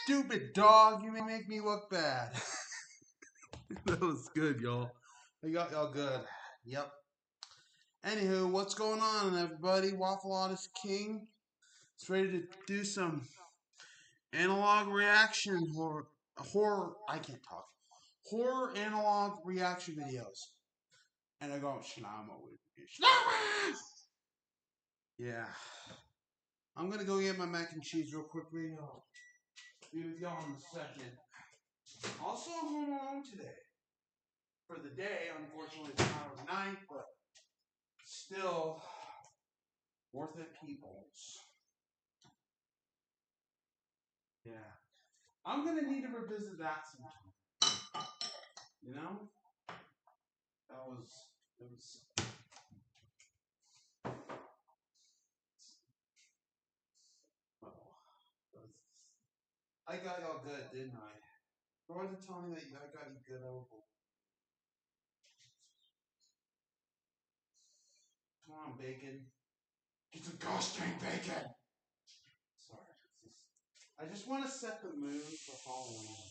Stupid dog, you make me look bad. That was good, y'all. I got y'all good. Yep. Anywho, what's going on, everybody? Waffle Artist King is ready to do some analog reaction horror. I can't talk. Horror analog reaction videos. And I go, Shlama with me. Shlama! Yeah. I'm gonna go get my mac and cheese real quickly. I'll be with y'all in a second. Also, I'm home alone today. For the day, unfortunately, it's not overnight, but still worth it, peoples. Yeah. I'm gonna need to revisit that sometime. You know? It was well, I got y'all good, didn't I? Or was it telling me that I got you good over? Come on, bacon. Get some gosh dang bacon! Sorry. I just want to set the mood for Halloween.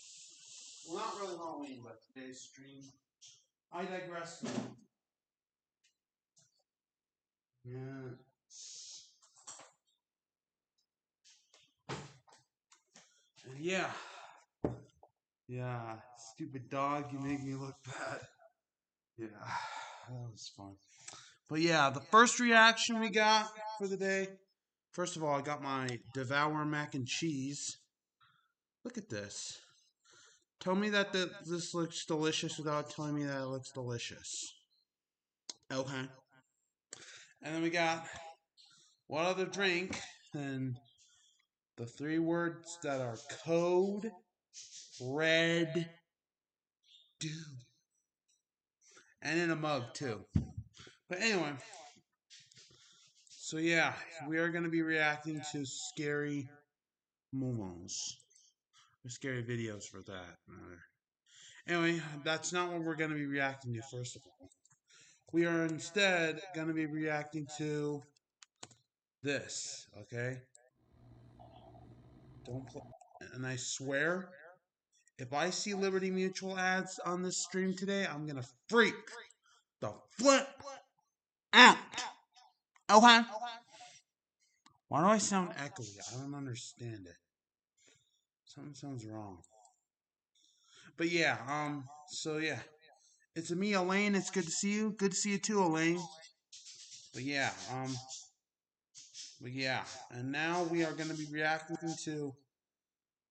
Well, not really Halloween, but today's stream. I digress. Yeah. And yeah. Yeah. Stupid dog, you make me look bad. Yeah. That was fun. But yeah, the first reaction we got for the day. First of all, I got my Devour mac and cheese. Look at this. Tell me that this looks delicious without telling me that it looks delicious. Okay. And then we got what other drink and the 3 words that are code red do. And in a mug too. But anyway. So yeah, we are going to be reacting to scary moments. Or scary videos for that matter. Anyway, that's not what we're going to be reacting to first of all. We are instead going to be reacting to this, okay? Don't play. And I swear, if I see Liberty Mutual ads on this stream today, I'm going to freak the flip out. Okay? Why do I sound echoey? I don't understand it. Something sounds wrong. But yeah, so yeah. It's me, Elaine. It's good to see you. Good to see you too, Elaine. But yeah, and now we are going to be reacting to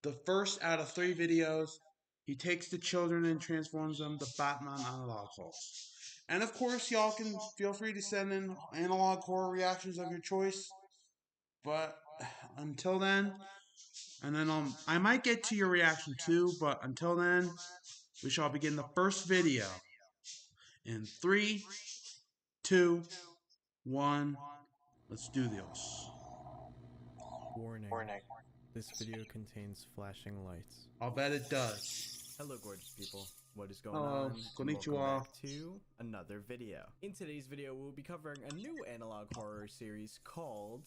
the first out of 3 videos. He takes the children and transforms them to Batman analog horrors. And of course, y'all can feel free to send in analog horror reactions of your choice. But until then, and then I might get to your reaction too. But until then, we shall begin the first video in 3, 2, 1. Let's do this. Warning. This video contains flashing lights. I'll bet it does. Hello, gorgeous people. What is going Hello. on? Konnichiwa. Welcome back to another video. In today's video, we'll be covering a new analog horror series called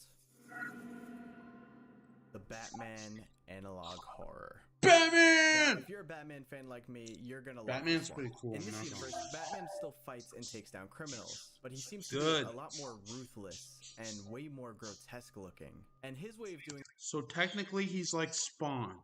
The Batman Analog Horror. Batman! Now, if you're a Batman fan like me, you're gonna love Batman's this one. pretty cool. In this universe, Batman still fights and takes down criminals, but he seems to Good. be a lot more ruthless and way more grotesque looking. And his way of doing So technically, he's like Spawn.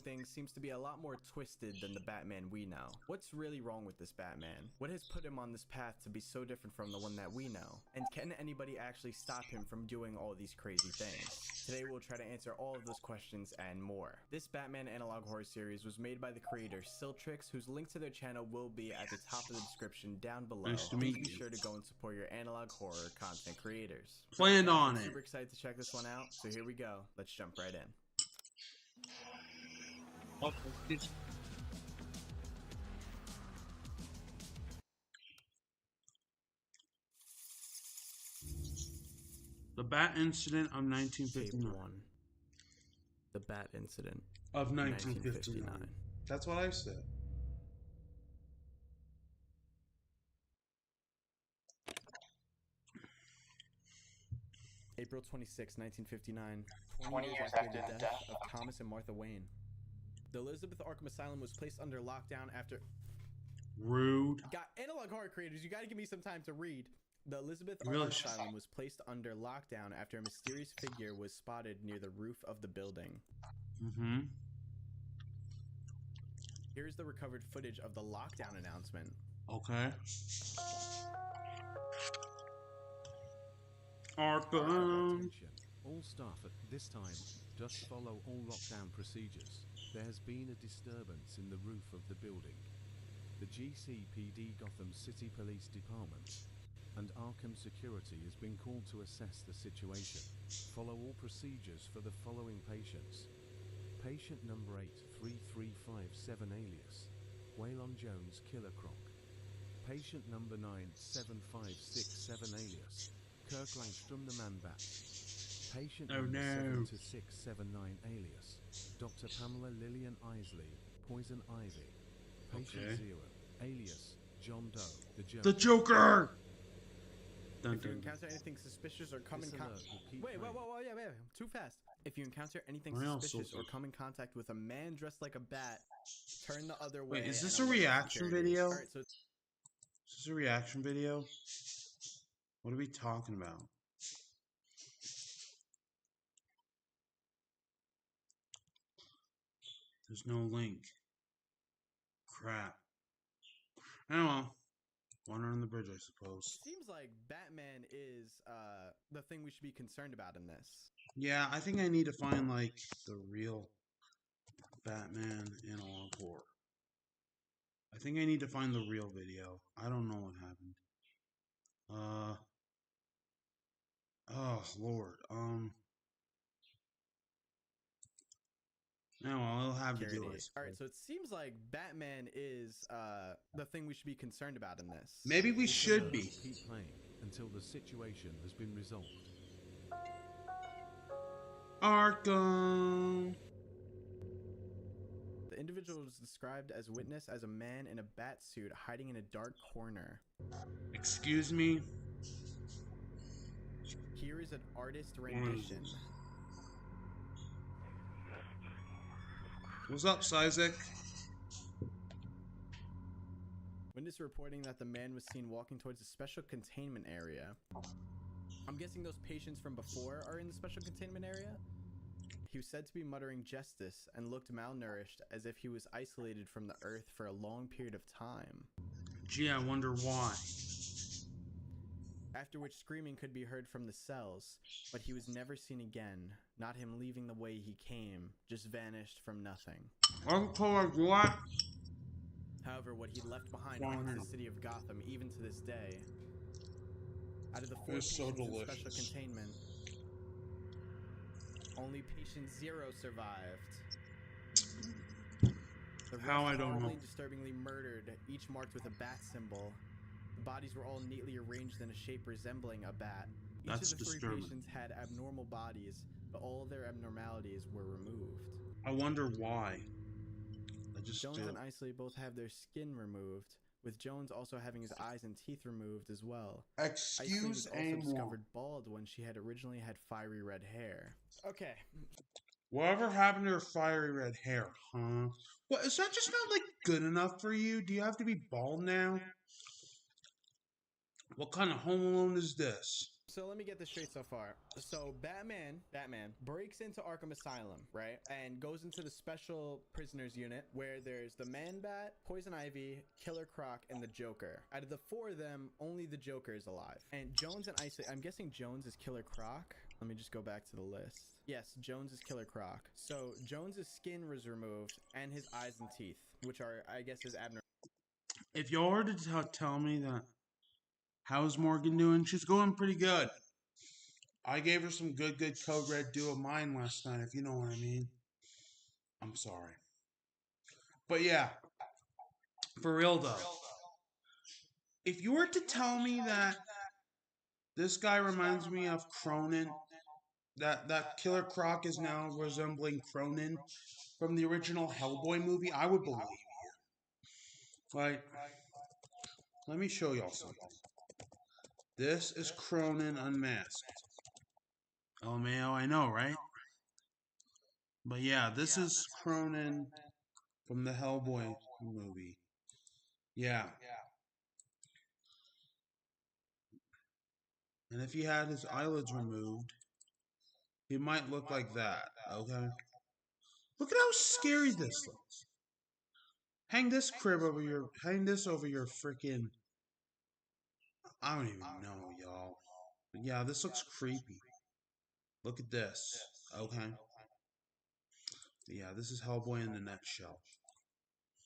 things seems to be a lot more twisted than the Batman we know. What's really wrong with this Batman? What has put him on this path to be so different from the one that we know? And can anybody actually stop him from doing all these crazy things? Today we'll try to answer all of those questions and more. This Batman analog horror series was made by the creator Siltrix, whose link to their channel will be at the top of the description down below. Nice to Please meet be you. sure to go and support your analog horror content creators. Planned on I'm it. super excited to check this one out, so here we go. Let's jump right in. The Bat Incident of Tape 1959. 1. The Bat Incident. Of 1959. That's what I said. April 26, 1959. 20 years after the death of Thomas and Martha Wayne. The Elizabeth Arkham Asylum was placed under lockdown after... Rude. Got analog horror creators, you gotta give me some time to read. The Elizabeth Really? Arkham Asylum was placed under lockdown after a mysterious figure was spotted near the roof of the building. Mm-hmm. Here's the recovered footage of the lockdown announcement. Okay. Arkham. Attention. All staff at this time just follow all lockdown procedures. There has been a disturbance in the roof of the building. The GCPD Gotham City Police Department and Arkham Security has been called to assess the situation. Follow all procedures for the following patients. Patient number 83357 alias Waylon Jones Killer Croc. Patient number 97567 alias Kirk Langstrom the Man Bat. Patient Oh, number no. 72679 alias Dr. Pamela Lillian Isley Poison Ivy. Patient Okay. 0 alias John Doe the Joker. The Joker! Dun, If you dun, dun. encounter anything suspicious or come This in alert contact... will keep Wait, playing. yeah, too fast. If you encounter anything Why else suspicious so or fast? come in contact with a man dressed like a bat, turn the other way. Wait, is and this a alert reaction security. video? Alright, so Is this a reaction video? What are we talking about? There's no link. Crap. Oh well. Water on the bridge, I suppose. seems like Batman is the thing we should be concerned about in this. Yeah, I think I need to find, like, the real Batman analog horror. I think I need to find the real video. I don't know what happened. Oh, Lord. No, I'll have to do Security. it. Alright, so it seems like Batman is the thing we should be concerned about in this. Maybe we This should alert be. will keep playing until the situation has been resolved. Arkham. The individual was described as witness as a man in a bat suit hiding in a dark corner. Excuse me. Here is an artist rendition. What's up, Sizek? Witness reporting that the man was seen walking towards a special containment area. I'm guessing those patients from before are in the special containment area? He was said to be muttering justice and looked malnourished as if he was isolated from the earth for a long period of time. Gee, I wonder why. After which screaming could be heard from the cells, but he was never seen again, not him leaving the way he came, just vanished from nothing. What? However, what he left behind haunts the city of Gotham even to this day. Out of the 4 It's so patients in delicious. special containment, only patient 0 survived. The How, rest I don't know. horribly and disturbingly murdered, each marked with a bat symbol. The bodies were all neatly arranged in a shape resembling a bat. Each That's of the 3 disturbing. patients had abnormal bodies, but all of their abnormalities were removed. I wonder why. I just Jones and Isley both have their skin removed, with Jones also having his eyes and teeth removed as well. Isley was also discovered bald when she had originally had fiery red hair. Okay. Whatever happened to her fiery red hair, huh? What, is that just not, like, good enough for you? Do you have to be bald now? What kind of Home Alone is this? So let me get this straight so far. So Batman breaks into Arkham Asylum, right? And goes into the special prisoners unit where there's the Man-Bat, Poison Ivy, Killer Croc, and the Joker. Out of the 4 of them, only the Joker is alive. And Jones and Ice, I'm guessing Jones is Killer Croc. Let me just go back to the list. Yes, Jones is Killer Croc. So Jones's skin was removed and his eyes and teeth, which are, I guess, his abnormal. If y'all were to tell me that, how's Morgan doing? She's going pretty good. I gave her some good Code Red do of mine last night, if you know what I mean. I'm sorry. But yeah, for real though, if you were to tell me that this guy reminds me of Cronin, that Killer Croc is now resembling Cronin from the original Hellboy movie, I would believe you. Like, let me show y'all something. This is Cronin unmasked. LMAO, I know, right? But yeah, this is Cronin from the Hellboy movie. Yeah. And if he had his eyelids removed, he might look like that, okay? Look at how scary this looks. Hang this over your freaking, I don't even know, y'all. But yeah, this looks creepy. Look at this, okay? Yeah, this is Hellboy in the nutshell.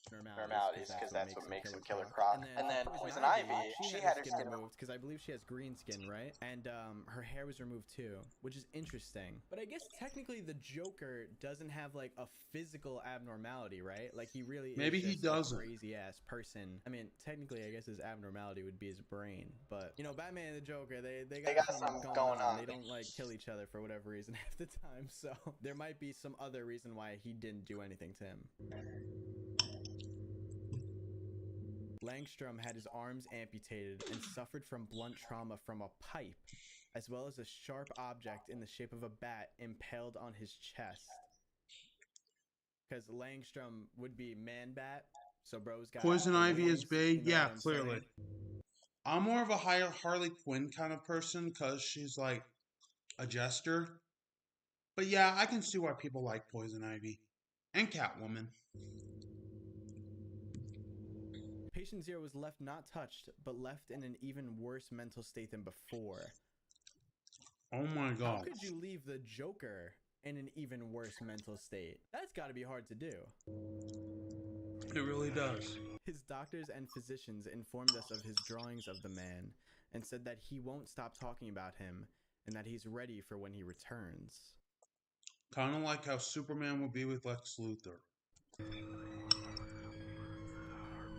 Normalities, because that's what makes him Killer Croc. And then Poison Ivy, she had her skin removed because I believe she has green skin, right? And her hair was removed too, which is interesting. But I guess technically the Joker doesn't have like a physical abnormality, right? Like he really maybe is he doesn't. a crazy ass person. I mean, technically, I guess his abnormality would be his brain. But you know, Batman and the Joker, they got something going on. They don't like kill each other for whatever reason half the time. So there might be some other reason why he didn't do anything to him. Langstrom had his arms amputated and suffered from blunt trauma from a pipe, as well as a sharp object in the shape of a bat impaled on his chest. Because Langstrom would be Man-Bat, so bro's got Poison Ivy is big, you know yeah, clearly. I'm more of a Harley Quinn kind of person because she's like a jester. But yeah, I can see why people like Poison Ivy and Catwoman. Patient Zero was left not touched, but left in an even worse mental state than before. Oh my god. How could you leave the Joker in an even worse mental state? That's got to be hard to do. It really does. His doctors and physicians informed us of his drawings of the man and said that he won't stop talking about him and that he's ready for when he returns. Kind of like how Superman would be with Lex Luthor.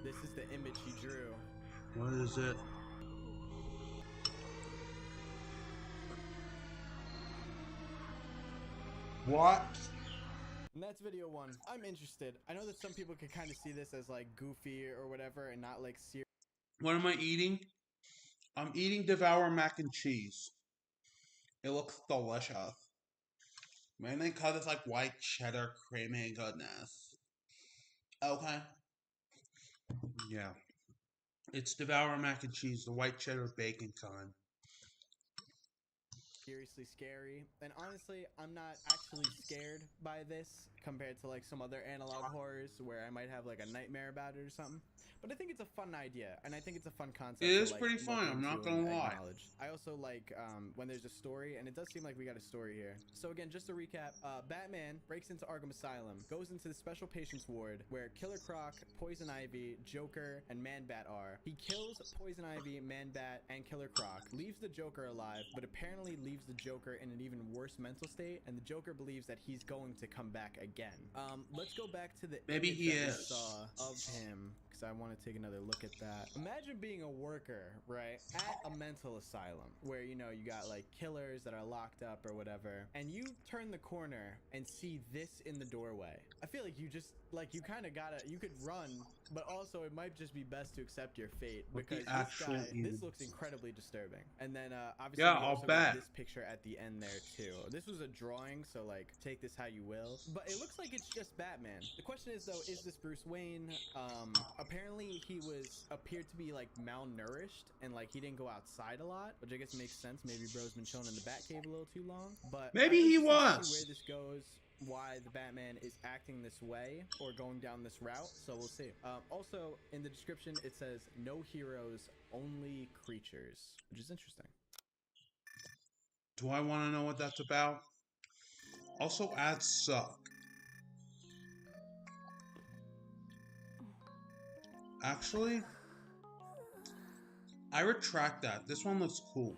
This is the image he drew. What is it? What? And that's video 1. I'm interested. I know that some people could kind of see this as like goofy or whatever and not like serious. What am I eating? I'm eating Devour mac and cheese. It looks delicious. Mainly because it's like white cheddar creamy goodness. Okay. Yeah. It's Devour mac and cheese, the white cheddar bacon kind. Seriously scary. And honestly, I'm not actually scared by this compared to like some other analog horrors where I might have like a nightmare about it or something. But I think it's a fun idea, and I think it's a fun concept. It is to, like, pretty fun, I'm not gonna lie. I also like when there's a story, and it does seem like we got a story here. So again, just to recap, Batman breaks into Arkham Asylum, goes into the special patients ward where Killer Croc, Poison Ivy, Joker, and Man-Bat are. He kills Poison Ivy, Man-Bat, and Killer Croc, leaves the Joker alive, but apparently leaves the Joker in an even worse mental state, and the Joker believes that he's going to come back again. Let's go back to the Maybe image he that we is. saw of him, because I want to take another look at that. Imagine being a worker, right, at a mental asylum where, you know, you got like killers that are locked up or whatever, and you turn the corner and see this in the doorway. I feel like you just, like, you kind of gotta, you could run But also, it might just be best to accept your fate What the because actual this looks is? incredibly disturbing. And then obviously Yeah, we I'll also got bet. this picture at the end there too. This was a drawing, so like take this how you will. But it looks like it's just Batman. The question is though, is this Bruce Wayne? Apparently he appeared to be like malnourished and like he didn't go outside a lot, which I guess makes sense. Maybe bro's been chilling in the Batcave a little too long. But Maybe I'm he interested to see was. where this goes, why the Batman is acting this way or going down this route, so we'll see. Also in the description it says no heroes, only creatures, which is interesting. Do I want to know what that's about? Also, ads suck. Actually, I retract that. This one looks cool.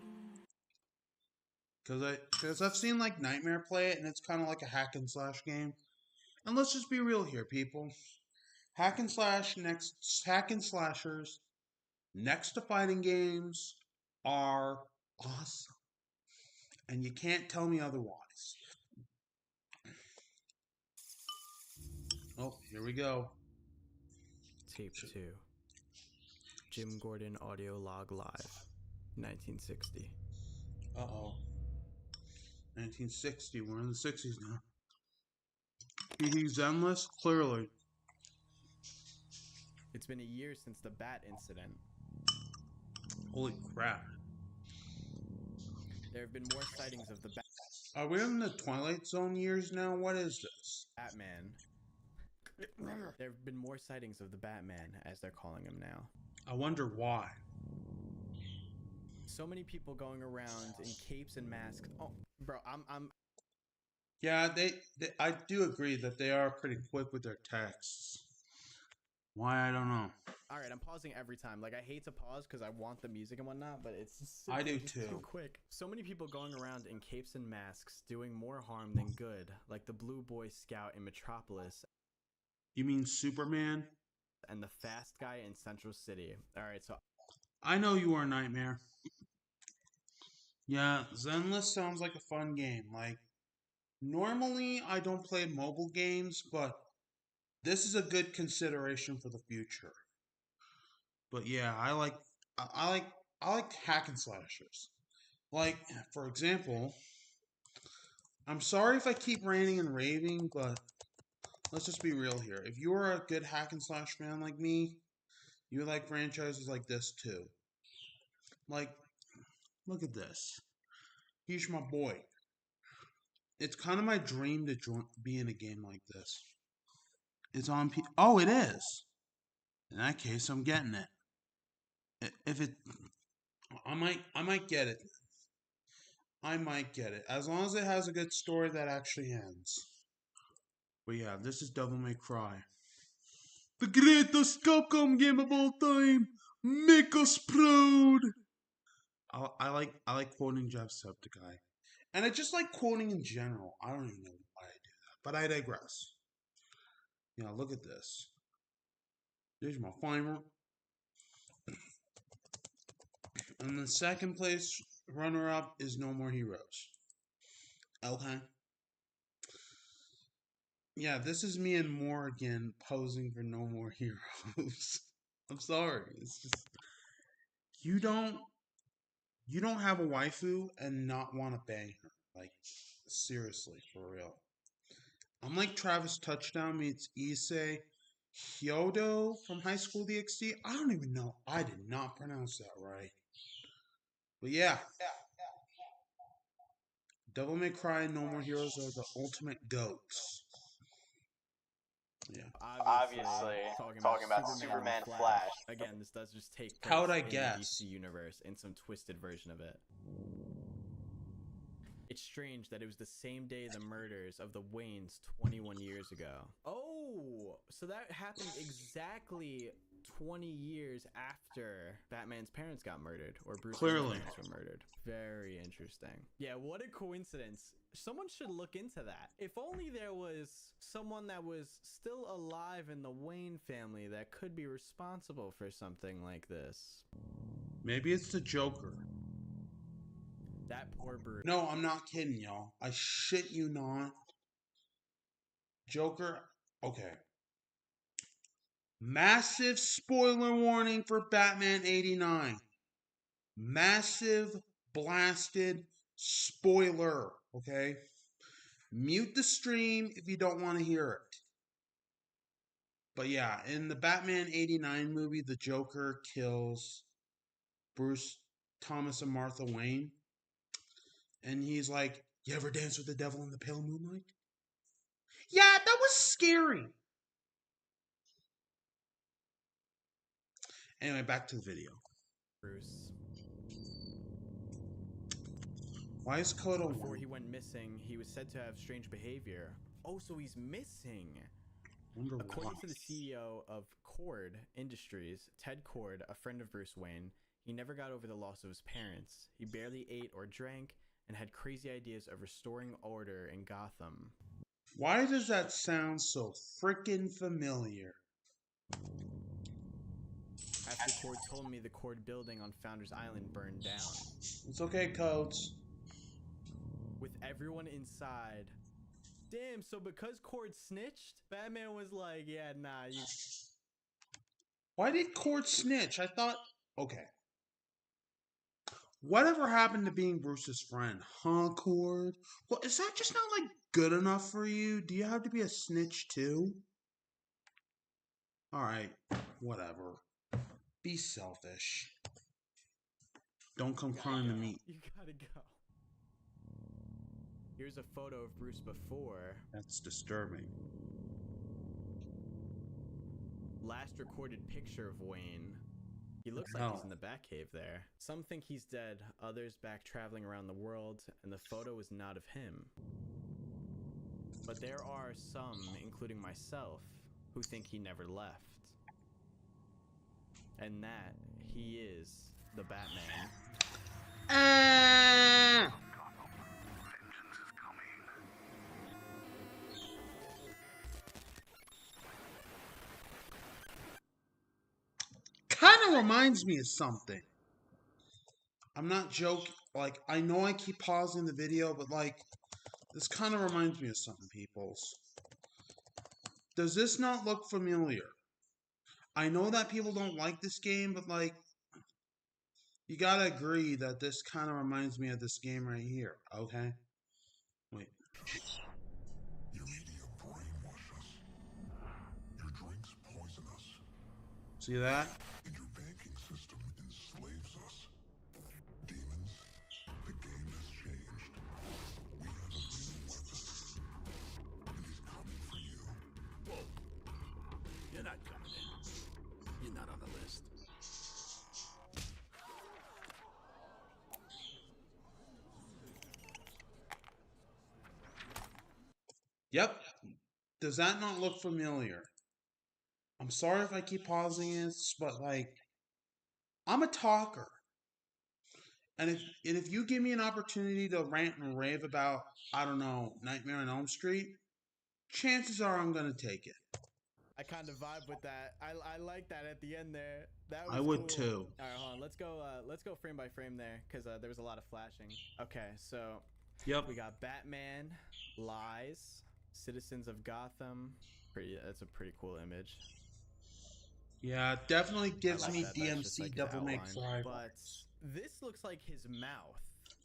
Because I've seen like Nightmare play it, and it's kind of like a hack and slash game. And let's just be real here, people. Hack and slashers next to fighting games are awesome, and you can't tell me otherwise. Oh, here we go. Tape 2. Jim Gordon audio log live, 1960. Uh-oh. 1960. We're in the 60s now. He's endless? Clearly. It's been a year since the Bat incident. Holy crap. There have been more sightings of the Are we in the Twilight Zone years now? What is this? Batman. There have been more sightings of the Batman, as they're calling him now. I wonder why. So many people going around in capes and masks. Oh, bro, I'm Yeah, I do agree that they are pretty quick with their texts. Why, I don't know. all right. I'm pausing every time. Like I hate to pause because I want the music and whatnot, but it's just I do just too. too quick. So many people going around in capes and masks, doing more harm than good, like the Blue Boy Scout in Metropolis You mean Superman? and the Fast Guy in Central City. All right, so I know you are a nightmare. Yeah, Zenless sounds like a fun game. Like, normally I don't play mobile games, but this is a good consideration for the future. But yeah, I like hack and slashers. Like, for example, I'm sorry if I keep ranting and raving, but let's just be real here. If you're a good hack and slash fan like me, you like franchises like this too. Like, look at this. He's my boy. It's kind of my dream to be in a game like this. It's on Oh, it is. In that case, I'm getting it. If it, I might get it. I might get it as long as it has a good story that actually ends. But yeah, this is Devil May Cry, the greatest Capcom game of all time. Make us proud. I like quoting Jacksepticeye, and I just like quoting in general. I don't even know why I do that, but I digress. Yeah, look at this. There's my final. And the second place runner up is No More Heroes. Okay. Yeah, this is me and Morgan posing for No More Heroes. I'm sorry. It's just you don't have a waifu and not want to bang her. Like seriously, for real. I'm like Travis Touchdown meets Issei Hyodo from High School DxD. I don't even know. I did not pronounce that right. But yeah. Devil May Cry and No More Heroes are the ultimate goats. Yeah. obviously talking about Superman Flash. Again, this does just take place How would I in guess? the DC universe in some twisted version of it. It's strange that it was the same day the murders of the Waynes 21 years ago. Oh, so that happened exactly 20 years after Batman's parents got murdered, or Bruce Clearly. Wayne's parents were murdered. Very interesting. Yeah, what a coincidence. Someone should look into that. If only there was someone that was still alive in the Wayne family that could be responsible for something like this. Maybe it's the Joker. That poor Bruce. No, I'm not kidding, y'all. I shit you not. Joker, okay. Massive spoiler warning for Batman 89. Massive blasted spoiler, okay? Mute the stream if you don't want to hear it. But yeah, in the Batman 89 movie, the Joker kills Bruce Thomas and Martha Wayne. And he's like, you ever dance with the devil in the pale moonlight? Yeah, that was scary. Anyway, back to the video. Bruce. Why is Kodo Before he went missing, he was said to have strange behavior. Oh, so he's missing. According to the CEO of Cord Industries, Ted Cord, a friend of Bruce Wayne, he never got over the loss of his parents. He barely ate or drank and had crazy ideas of restoring order in Gotham. Why does that sound so freaking familiar? After Cord told me the Cord building on Founders Island burned down. It's okay, Codes. With everyone inside. Damn, so because Cord snitched, Batman was like, yeah, nah, you... Why did Cord snitch? I thought... Okay. Whatever happened to being Bruce's friend? Huh, Cord? Well, is that just not, like, good enough for you? Do you have to be a snitch, too? Alright, whatever. Be selfish. Don't come crying to me. You gotta go. Here's a photo of Bruce before. That's disturbing. Last recorded picture of Wayne. He looks like he's in the Batcave there. Some think he's dead, others back traveling around the world, and the photo is not of him. But there are some, including myself, who think he never left. And that he is the Batman. Kind of reminds me of something. I'm not joking. Like, I know I keep pausing the video, but like, this kind of reminds me of something, peoples. Does this not look familiar? I know that people don't like this game, but like, you gotta agree that this kind of reminds me of this game right here, okay? Wait. Your media brainwash us. Your drinks poison us. See that? And your banking system enslaves us. Demons, the game has changed. We have a new weapon. And he's coming for you. Whoa. You're not coming in. You're not on the list. Yep. Does that not look familiar? I'm sorry if I keep pausing this, but like, I'm a talker. And if you give me an opportunity to rant and rave about, I don't know, Nightmare on Elm Street, chances are I'm gonna take it. I kind of vibe with that. I like that at the end there. That was I would cool. too. All right, hold on. Let's go frame by frame there because there was a lot of flashing. Okay, so Yep. we got Batman, Lies, Citizens of Gotham. That's a pretty cool image. Yeah, it definitely gives I like me that. That's just DMC like his Devil May outline. Cry. But this looks like his mouth,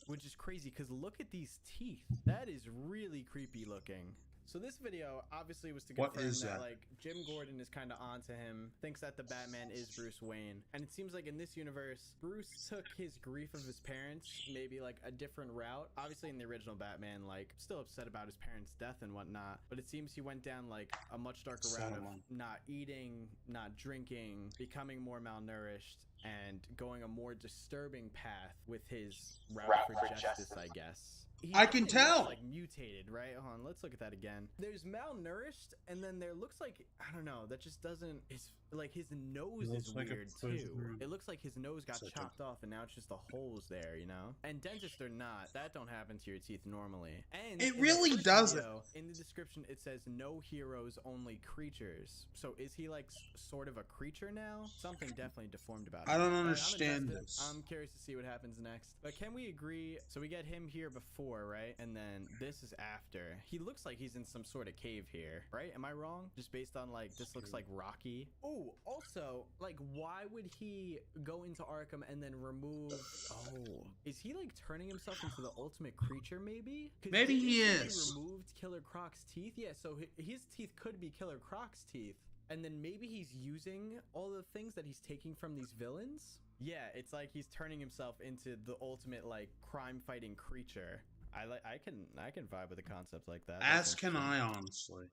which is crazy because look at these teeth. That is really creepy looking. So this video obviously was to What confirm is that that? like Jim Gordon is kind of onto him, thinks that the Batman is Bruce Wayne, and it seems like in this universe, Bruce took his grief of his parents maybe like a different route. Obviously in the original Batman, like still upset about his parents' death and whatnot, but it seems he went down like a much darker route of not eating, not drinking, becoming more malnourished, and going a more disturbing path with his route for justice, I guess. I can tell. Like mutated, right? Hold on, let's look at that again. There's malnourished, and then there looks like, I don't know, that just doesn't. It's like his nose is like a weird prison. too. It looks like his nose got chopped off, and now it's just the holes there, you know. And dentists are not. That don't happen to your teeth normally. And It in the really first doesn't. video, in the description, it says no heroes, only creatures. So is he like sort of a creature now? Something definitely deformed about him. I don't All right, I'm understand invested. this. I'm curious to see what happens next. But can we agree? So we get him here before. before, right? And then this is after. He looks like he's in some sort of cave here, right? Am I wrong? Just based on like, this looks like Rocky. Oh, also, like, why would he go into Arkham and then remove... Oh, is he like turning himself into the ultimate creature maybe? 'Cause Maybe he didn't say is. removed Killer Croc's teeth? Yeah, so his teeth could be Killer Croc's teeth. And then maybe he's using all the things that he's taking from these villains? Yeah, it's like he's turning himself into the ultimate like crime-fighting creature. I can vibe with a concept like that. That's As can I, honestly.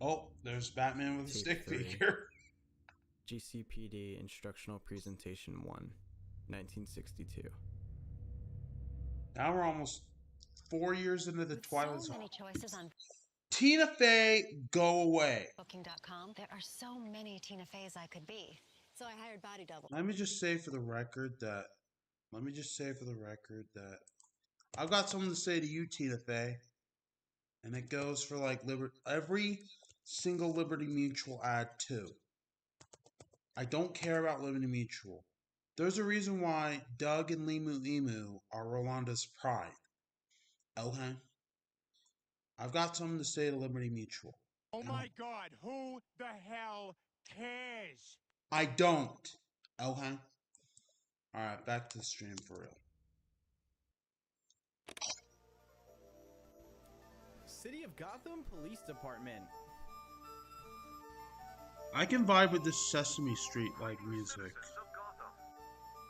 Oh, there's Batman with a Tape stick 3. figure. GCPD Instructional Presentation 1, 1962. Now we're almost 4 years into the With Twilight so Zone. many choices on Tina Fey, go away. Booking.com, there are so many Tina Feys I could be. So I hired Body Double. Let me just say for the record that I've got something to say to you, Tina Fey. And it goes for like every single Liberty Mutual ad too. I don't care about Liberty Mutual. There's a reason why Doug and Limu Emu are Rolanda's pride. Okay? I've got something to say to Liberty Mutual. Oh my God, who the hell cares? I don't. Okay? Alright, back to the stream for real. City of Gotham Police Department. I can vibe with this Sesame Street like music. Citizens of Gotham,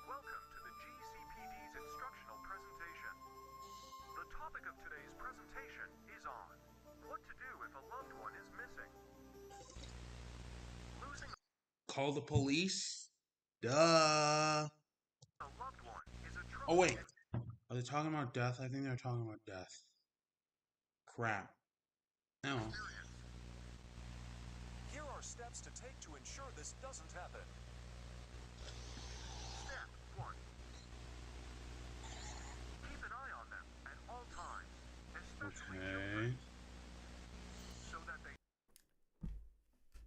welcome to the GCPD's instructional presentation. The topic of today's presentation is on what to do if a loved one is missing. Losing Call the police? Duh. a loved one is a trouble. Oh wait. Are they talking about death? I think they're talking about death. Crap. No. Here are steps to take to ensure this doesn't happen. Step 1. Keep an eye on them at all times, especially children, Okay. so that they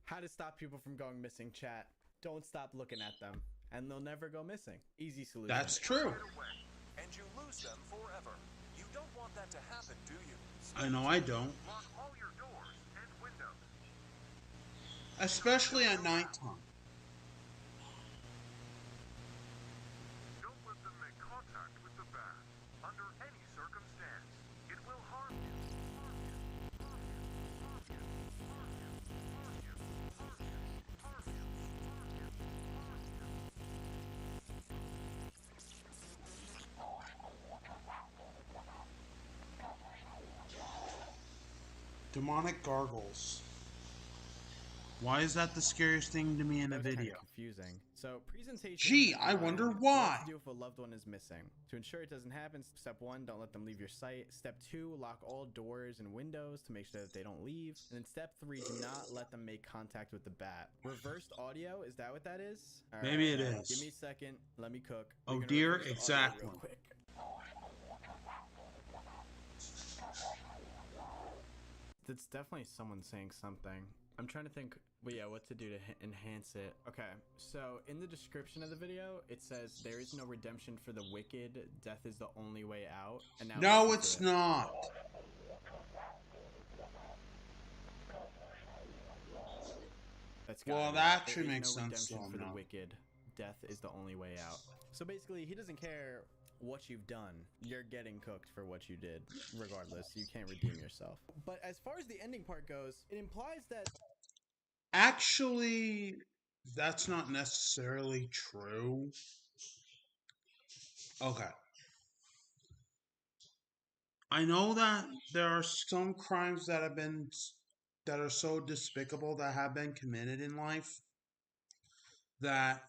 How to stop people from going missing, chat. Don't stop looking at them, and they'll never go missing. Easy solution. That's true. get away, and you lose them forever. You don't want that to happen, do you? I know I don't. Lock all your doors and windows. Especially at nighttime. Don't let them make contact with the bat under any circumstance. It will harm you. Harm you. Harm you. Harm you. Harm you. Harm you. Harm you. Harm you. Harm you. Harm you. Demonic gargles. Why is that the scariest thing to me in a That was kinda video? confusing. So presentation. Gee, I wonder What why. to do if a loved one is missing? To ensure it doesn't happen, step 1, don't let them leave your sight. Step 2, lock all doors and windows to make sure that they don't leave. And then step 3, do not let them make contact with the bat. Reversed audio, is that what that is? All Maybe it right, is. Give me a second. Let me cook. Oh We're gonna dear, reverse the audio exactly. real quick. That's definitely someone saying something. I'm trying to think, well, yeah, what to do to enhance it. Okay, so in the description of the video, it says there is no redemption for the wicked. Death is the only way out. And now No, listen to it's it. not. That's Well, gotta be that it. actually There is makes no sense, redemption though, for the no. wicked. Death is the only way out. So basically, he doesn't care what you've done. You're getting cooked for what you did, regardless. You can't redeem yourself. But as far as the ending part goes, it implies that Actually, that's not necessarily true. Okay. I know that there are some crimes that are so despicable that have been committed in life that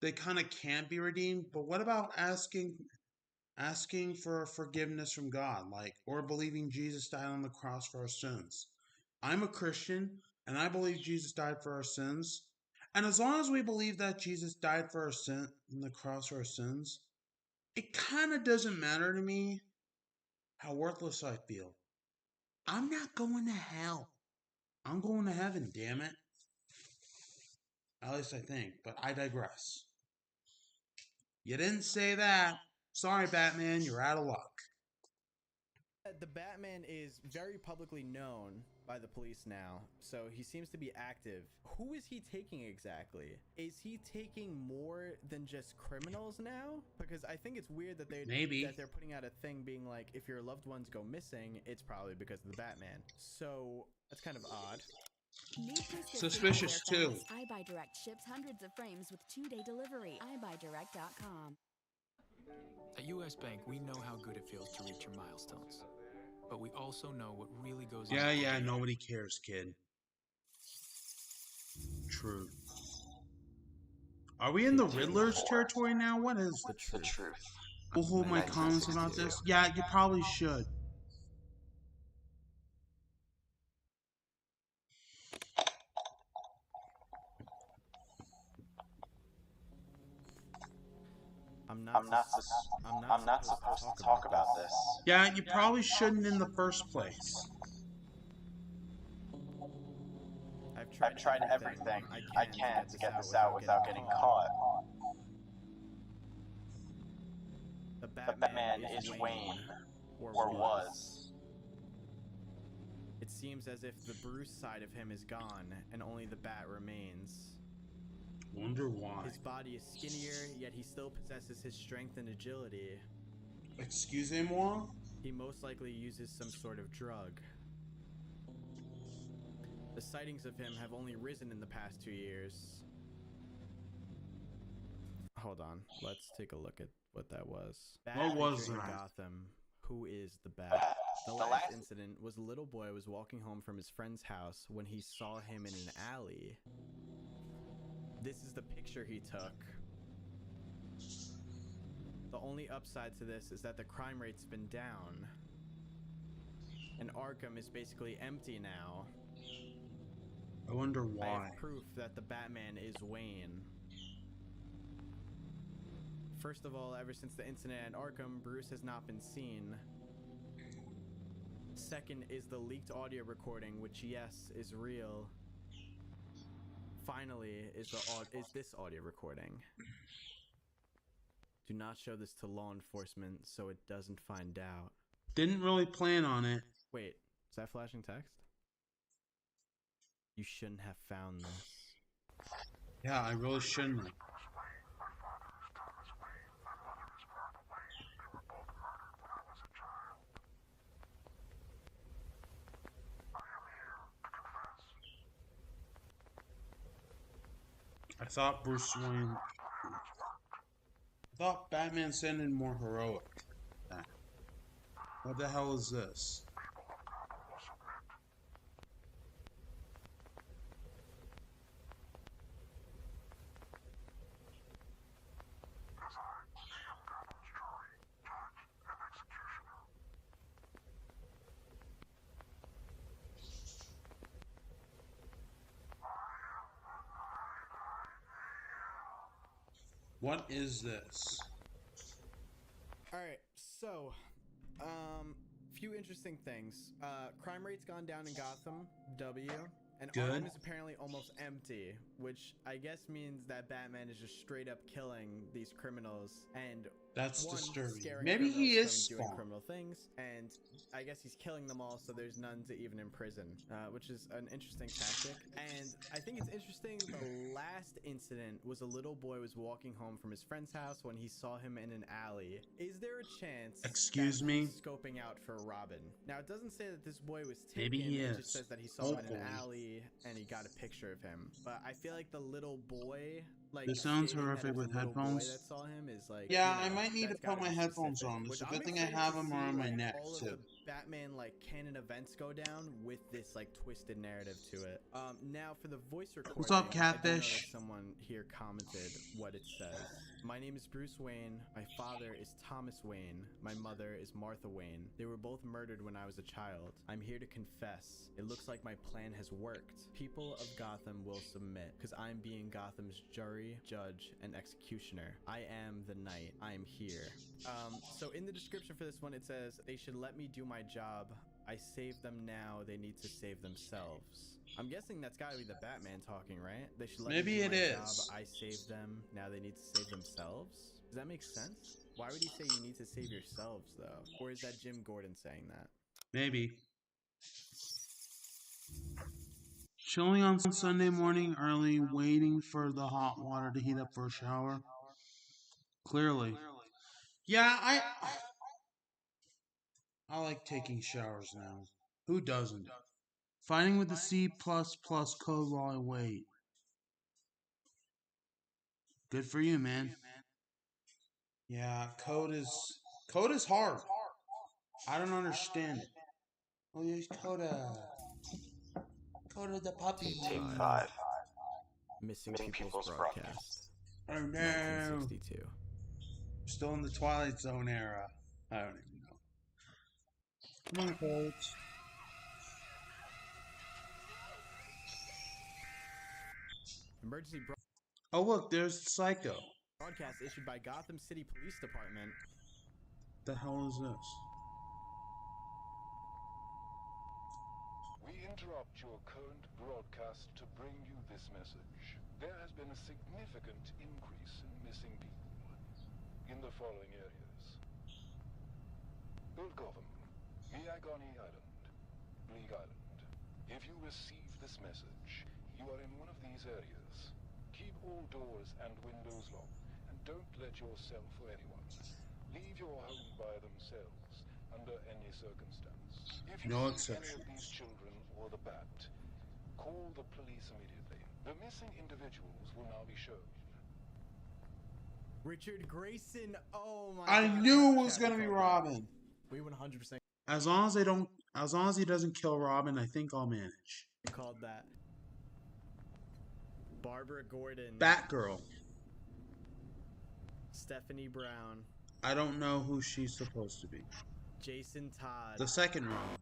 they kind of can't be redeemed. But what about asking for forgiveness from God, like, or believing Jesus died on the cross for our sins? I'm a Christian and I believe Jesus died for our sins. And as long as we believe that Jesus died for our sin on the cross for our sins, it kind of doesn't matter to me how worthless I feel. I'm not going to hell. I'm going to heaven, damn it. At least I think, but I digress. You didn't say that. Sorry, Batman, you're out of luck. The Batman is very publicly known by the police now, so he seems to be active. Who is he taking exactly? Is he taking more than just criminals now? Because I think it's weird that they're putting out a thing being like, if your loved ones go missing, it's probably because of the Batman. So that's kind of odd. Suspicious too. iBuyDirect ships hundreds of frames with 2-day delivery. iBuyDirect.com. At US Bank, we know how good it feels to reach your milestones. But we also know what really goes on. Yeah, nobody cares, kid. True. Are we in the Riddler's territory now? What is the truth? We'll hold my comments about this. Yeah, you probably should. I'm not supposed to talk about this. Yeah, you probably shouldn't in the first place. I've tried everything I can to get this out without getting caught. The Batman is Wayne, or was. It seems as if the Bruce side of him is gone, and only the Bat remains. Wonder why. His body is skinnier, yet he still possesses his strength and agility. Excusez-moi? He most likely uses some sort of drug. The sightings of him have only risen in the past 2 years. Hold on, let's take a look at what that was. What was in that? Gotham. Who is the Bat? The last incident was a little boy was walking home from his friend's house when he saw him in an alley. This is the picture he took. The only upside to this is that the crime rate's been down. And Arkham is basically empty now. I wonder I why. have proof that the Batman is Wayne. First of all, ever since the incident at Arkham, Bruce has not been seen. Second is the leaked audio recording, which yes, is real. Finally, is this audio recording. Do not show this to law enforcement so it doesn't find out. Didn't really plan on it. Wait, is that flashing text? You shouldn't have found this. Yeah, I really shouldn't have. I thought Bruce Wayne... I thought Batman sounded more heroic. What the hell is this? What is this? Alright, so, few interesting things. Crime rate's gone down in Gotham, W. And Good. Arkham is apparently almost empty, which I guess means that Batman is just straight up killing these criminals and That's one, disturbing. scaring Maybe he criminals is from doing Spawn. criminal things, and I guess he's killing them all, so there's none to even imprison, which is an interesting tactic. And I think it's interesting. The last incident was a little boy was walking home from his friend's house when he saw him in an alley. Is there a chance? Excuse that me? he's scoping out for Robin? Now it doesn't say that this boy was taken. Maybe he it is. just says that he saw him in an Hopefully. alley and he got a picture of him. But I feel like the little boy, like, This sounds stating that horrific it was with a little boy headphones. that saw him is like, Yeah, you I know, might need to that's put gotta my be headphones specific, on. It's which a I'm good thing I excited have to them see, around my like, neck, all of too. the Batman like canon events go down with this like twisted narrative to it. Now for the voice recording. What's up, I do know that Catfish? someone here commented what it says. My name is Bruce Wayne. My father is Thomas Wayne. My mother is Martha Wayne. They were both murdered when I was a child. I'm here to confess. It looks like my plan has worked. People of Gotham will submit, because I'm being Gotham's jury, judge, and executioner. I am the knight. I am here. So in the description for this one, it says, they should let me do my job. I saved them now. They need to save themselves. I'm guessing that's gotta be the Batman talking, right? They should let Maybe me do it my is. job. I saved them. Now they need to save themselves. Does that make sense? Why would he say you need to save yourselves, though? Or is that Jim Gordon saying that? Maybe. Chilling on Sunday morning early, waiting for the hot water to heat up for a shower. Clearly. Yeah, I like taking showers now. Who doesn't? Fighting with the C++ code while I wait. Good for you, man. Yeah, code is hard. I don't understand it. Oh, there's Coda. Coda the puppy. Tape 5. Missing People's Broadcast. Oh no. 1962. Still in the Twilight Zone era. I don't even know. Come on, Codes. Emergency Oh, look, there's Psycho. broadcast issued by Gotham City Police Department. The hell is this? We interrupt your current broadcast to bring you this message. There has been a significant increase in missing people in the following areas: Old Gotham, Miagani Island, Bleak Island. If you receive this message, you are in one of these areas. Keep all doors and windows locked, and don't let yourself or anyone leave your home by themselves under any circumstance. If you No see any exceptions. of these children or the bat, call the police immediately. The missing individuals will now be shown. Richard Grayson. Oh my I God. knew it was Chat, gonna be we called that. Robin. We 100% As long as he doesn't kill Robin, I think I'll manage. called that. Barbara Gordon. Batgirl. Stephanie Brown. I don't know who she's supposed to be. Jason Todd. The second round.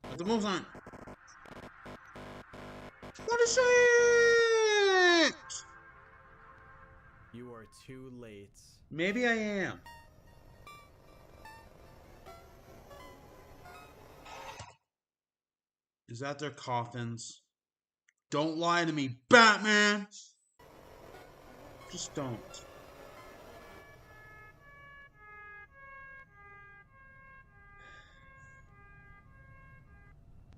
But the move's on. What is it? You are too late. Maybe I am. Is that their coffins? Don't lie to me, Batman! Just don't.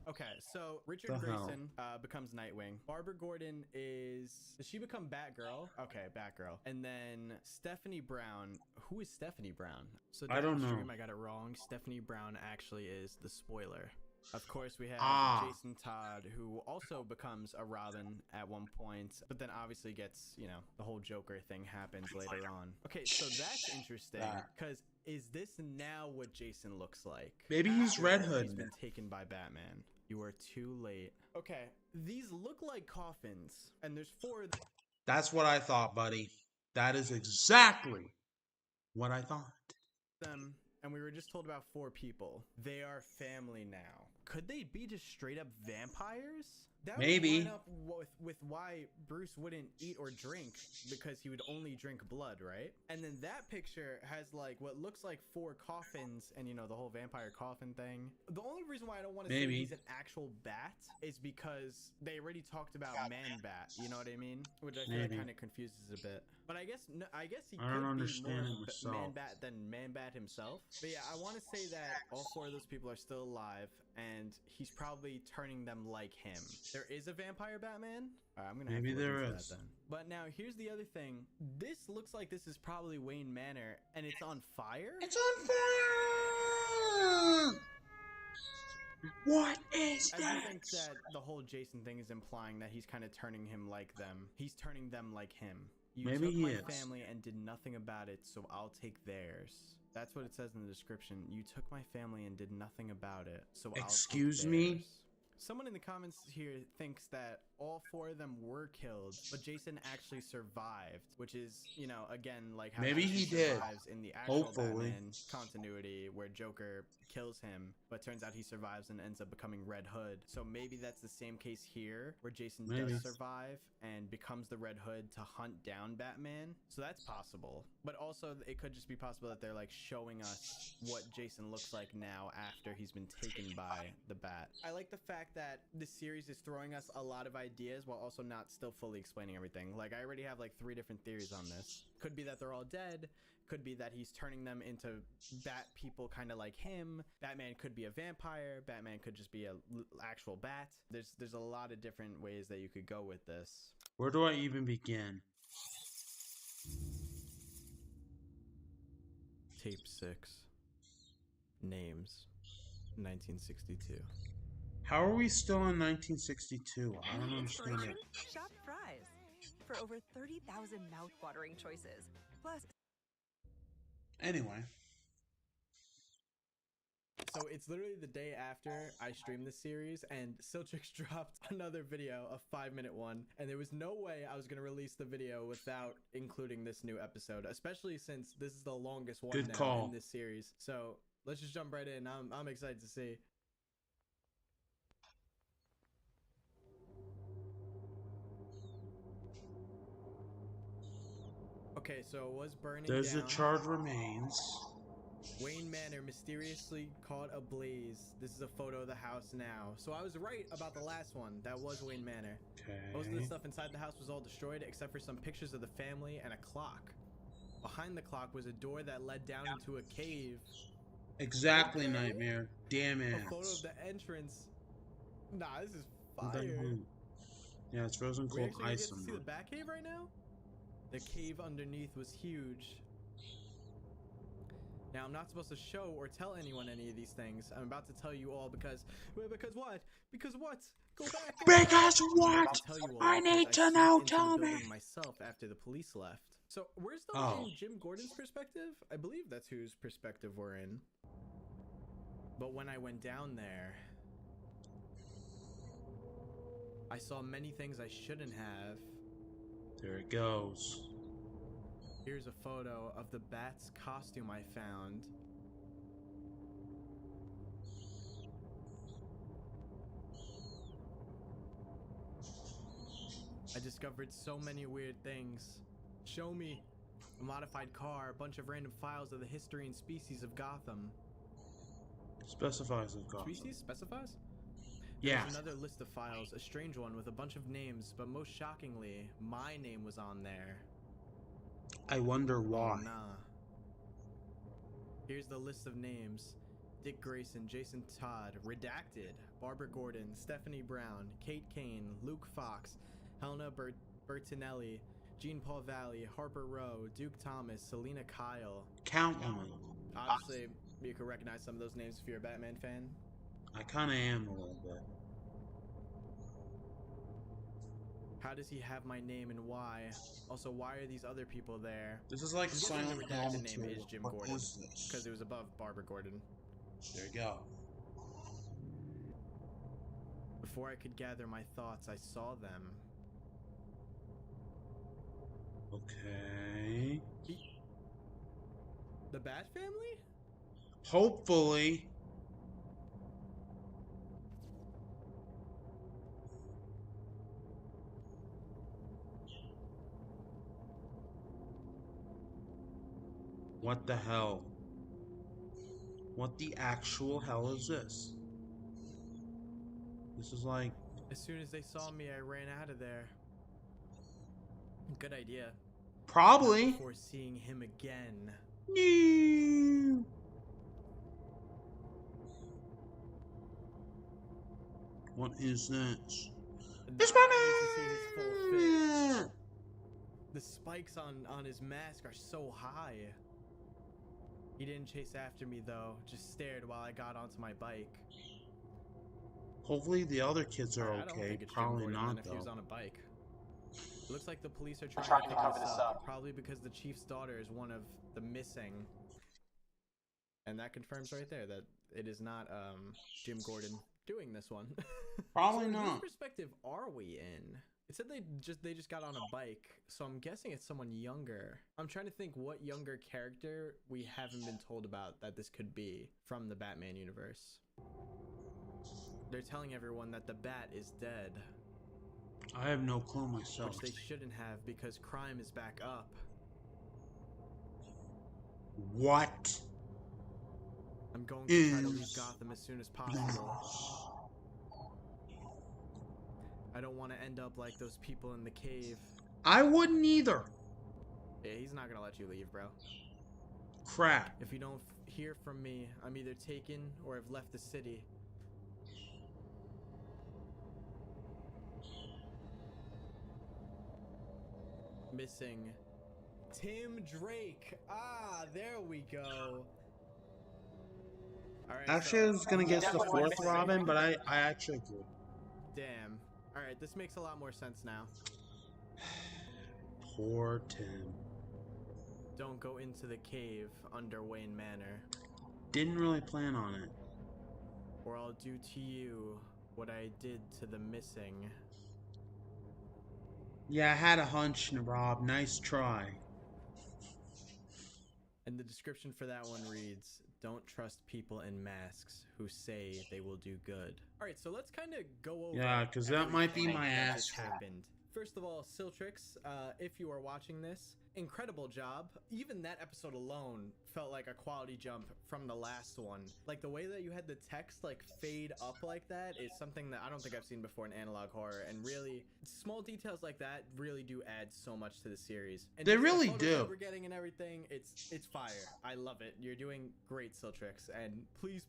Okay, so Richard The hell? Grayson becomes Nightwing. Barbara Gordon does she become Batgirl? Okay, Batgirl. And then Stephanie Brown. Who is Stephanie Brown? So I don't down the know. stream, I got it wrong. Stephanie Brown actually is the spoiler. Of course, we have Jason Todd, who also becomes a Robin at one point, but then obviously gets, the whole Joker thing happens later on. Okay, so that's interesting, because is this now what Jason looks like? Maybe he's After Red Hood. He's been taken by Batman. You are too late. Okay, these look like coffins, and there's 4 of them. That's what I thought, buddy. That is exactly what I thought. And we were just told about 4 people. They are family now. Could they be just straight up vampires? That Maybe. would line up with why Bruce wouldn't eat or drink, because he would only drink blood, right? And then that picture has like what looks like 4 coffins and the whole vampire coffin thing. The only reason why I don't want to say Maybe. he's an actual bat is because they already talked about Man Bat, you know what I mean? Which I feel like Maybe. kind of confuses a bit. But I guess he I could don't be understand more it myself. Man Bat than Man Bat himself. But yeah, I want to say that all 4 of those people are still alive, and he's probably turning them like him. There is a vampire Batman. I'm gonna have Maybe to look there into is. that then. But now here's the other thing. This looks like this is probably Wayne Manor, and it's on fire. It's on fire! What is I do that? think that the whole Jason thing is implying that he's kind of turning him like them. He's turning them like him. You Maybe took he my is. family and did nothing about it, so I'll take theirs. That's what it says in the description. You took my family and did nothing about it, so I'll Excuse take me? theirs. Someone in the comments here thinks that all 4 of them were killed, but Jason actually survived, which is, again, like how Maybe Jason he did. survives in the actual Hopefully. Batman continuity where Joker kills him, but turns out he survives and ends up becoming Red Hood. So maybe that's the same case here, where Jason Maybe. does survive and becomes the Red Hood to hunt down Batman. So that's possible. But also, it could just be possible that they're like showing us what Jason looks like now after he's been taken by the Bat. I like the fact that this series is throwing us a lot of ideas while also not still fully explaining everything. Like, I already have like 3 different theories on this. Could be that they're all dead. Could be that he's turning them into bat people kind of like him. Batman could be a vampire. Batman could just be a actual bat. There's a lot of different ways that you could go with this. Where do I even begin? Tape 6. Names. 1962. How are we still in 1962? I don't understand it. Shop Fry's for over 30,000 mouth-watering choices. Plus. Anyway. So it's literally the day after I streamed this series, and Siltrix dropped another video, a 5-minute one, and there was no way I was going to release the video without including this new episode, especially since this is the longest one Good now call. in this series. So let's just jump right in. I'm excited to see. Okay, so it was burning There's down. the charred remains. Wayne Manor mysteriously caught ablaze. This is a photo of the house now. So I was right about the last one. That was Wayne Manor. Okay. Most of the stuff inside the house was all destroyed except for some pictures of the family and a clock. Behind the clock was a door that led down into a cave. Exactly, Nightmare. Damn it. A photo of the entrance. Nah, this is fire. Yeah, it's frozen We cold actually ice. get to see the back cave right now? The cave underneath was huge. Now, I'm not supposed to show or tell anyone any of these things. I'm about to tell you all because what? Because what? Go back. Because what? I'll tell you all I because need to sneaked know. into Tell the me. building myself after the police left. So, where's the in Jim Gordon's perspective? I believe that's whose perspective we're in. But when I went down there, I saw many things I shouldn't have. There it goes. Here's a photo of the Bat's costume I found. I discovered so many weird things. Show me. A modified car, a bunch of random files of the history and species of Gotham. Specifies of Gotham. Species? Specifies? Yeah. There's another list of files, a strange one with a bunch of names, but most shockingly, my name was on there. I wonder why. Oh, nah. Here's the list of names. Dick Grayson, Jason Todd, Redacted, Barbara Gordon, Stephanie Brown, Kate Kane, Luke Fox, Helena Bertinelli, Jean Paul Valley, Harper Rowe, Duke Thomas, Selena Kyle. Catwoman. Obviously, you could recognize some of those names if you're a Batman fan. I kind of am a little bit. How does he have my name and why? Also, why are these other people there? This is like I'm guessing Silent the redacted Hill name 2. is Jim What Gordon is this? because it was above Barbara Gordon. There you go. Before I could gather my thoughts, I saw them. Okay. The Bat Family? Hopefully. What the hell? What the actual hell is this? This is like... As soon as they saw me, I ran out of there. Good idea. Probably. Before seeing him again. No. What is this? It's Batman! The spikes on his mask are so high. He didn't chase after me though, just stared while I got onto my bike. Hopefully the other kids are I don't okay. think it's Jim Probably Gordon not then if he was though. on a bike. It looks like the police are trying to cover this up. Probably because the chief's daughter is one of the missing. And that confirms right there that it is not Jim Gordon doing this one. Probably so not. Whose perspective are we in? It said they just got on a bike, so I'm guessing it's someone younger. I'm trying to think what younger character we haven't been told about that this could be from the Batman universe. They're telling everyone that the Bat is dead. I have no clue myself. Which they shouldn't have because crime is back up. What? I'm going to try to leave Gotham as soon as possible. I don't want to end up like those people in the cave. I wouldn't either. Yeah, he's not gonna let you leave, bro. Crap. If you don't hear from me, I'm either taken or have left the city. Missing Tim Drake. Ah, there we go. All right, Actually, I was gonna guess the fourth Robin, but I actually agree. Damn. All right, this makes a lot more sense now. Poor Tim. Don't go into the cave under Wayne Manor, Didn't really plan on it. or I'll do to you what I did to the missing. Yeah, I had a hunch, Rob. Nice try. And the description for that one reads, don't trust people in masks who say they will do good. All right, so let's kind of go over. Yeah, because that might be my everything that ass. just happened. First of all, Siltrix, if you are watching this, incredible job. Even that episode alone felt like a quality jump from the last one. Like the way that you had the text like fade up like that is something that I don't think I've seen before in analog horror, and really small details like that really do add so much to the series. And They just the really photos do. that we're getting and everything, it's fire. I love it. You're doing great, Siltrix, and please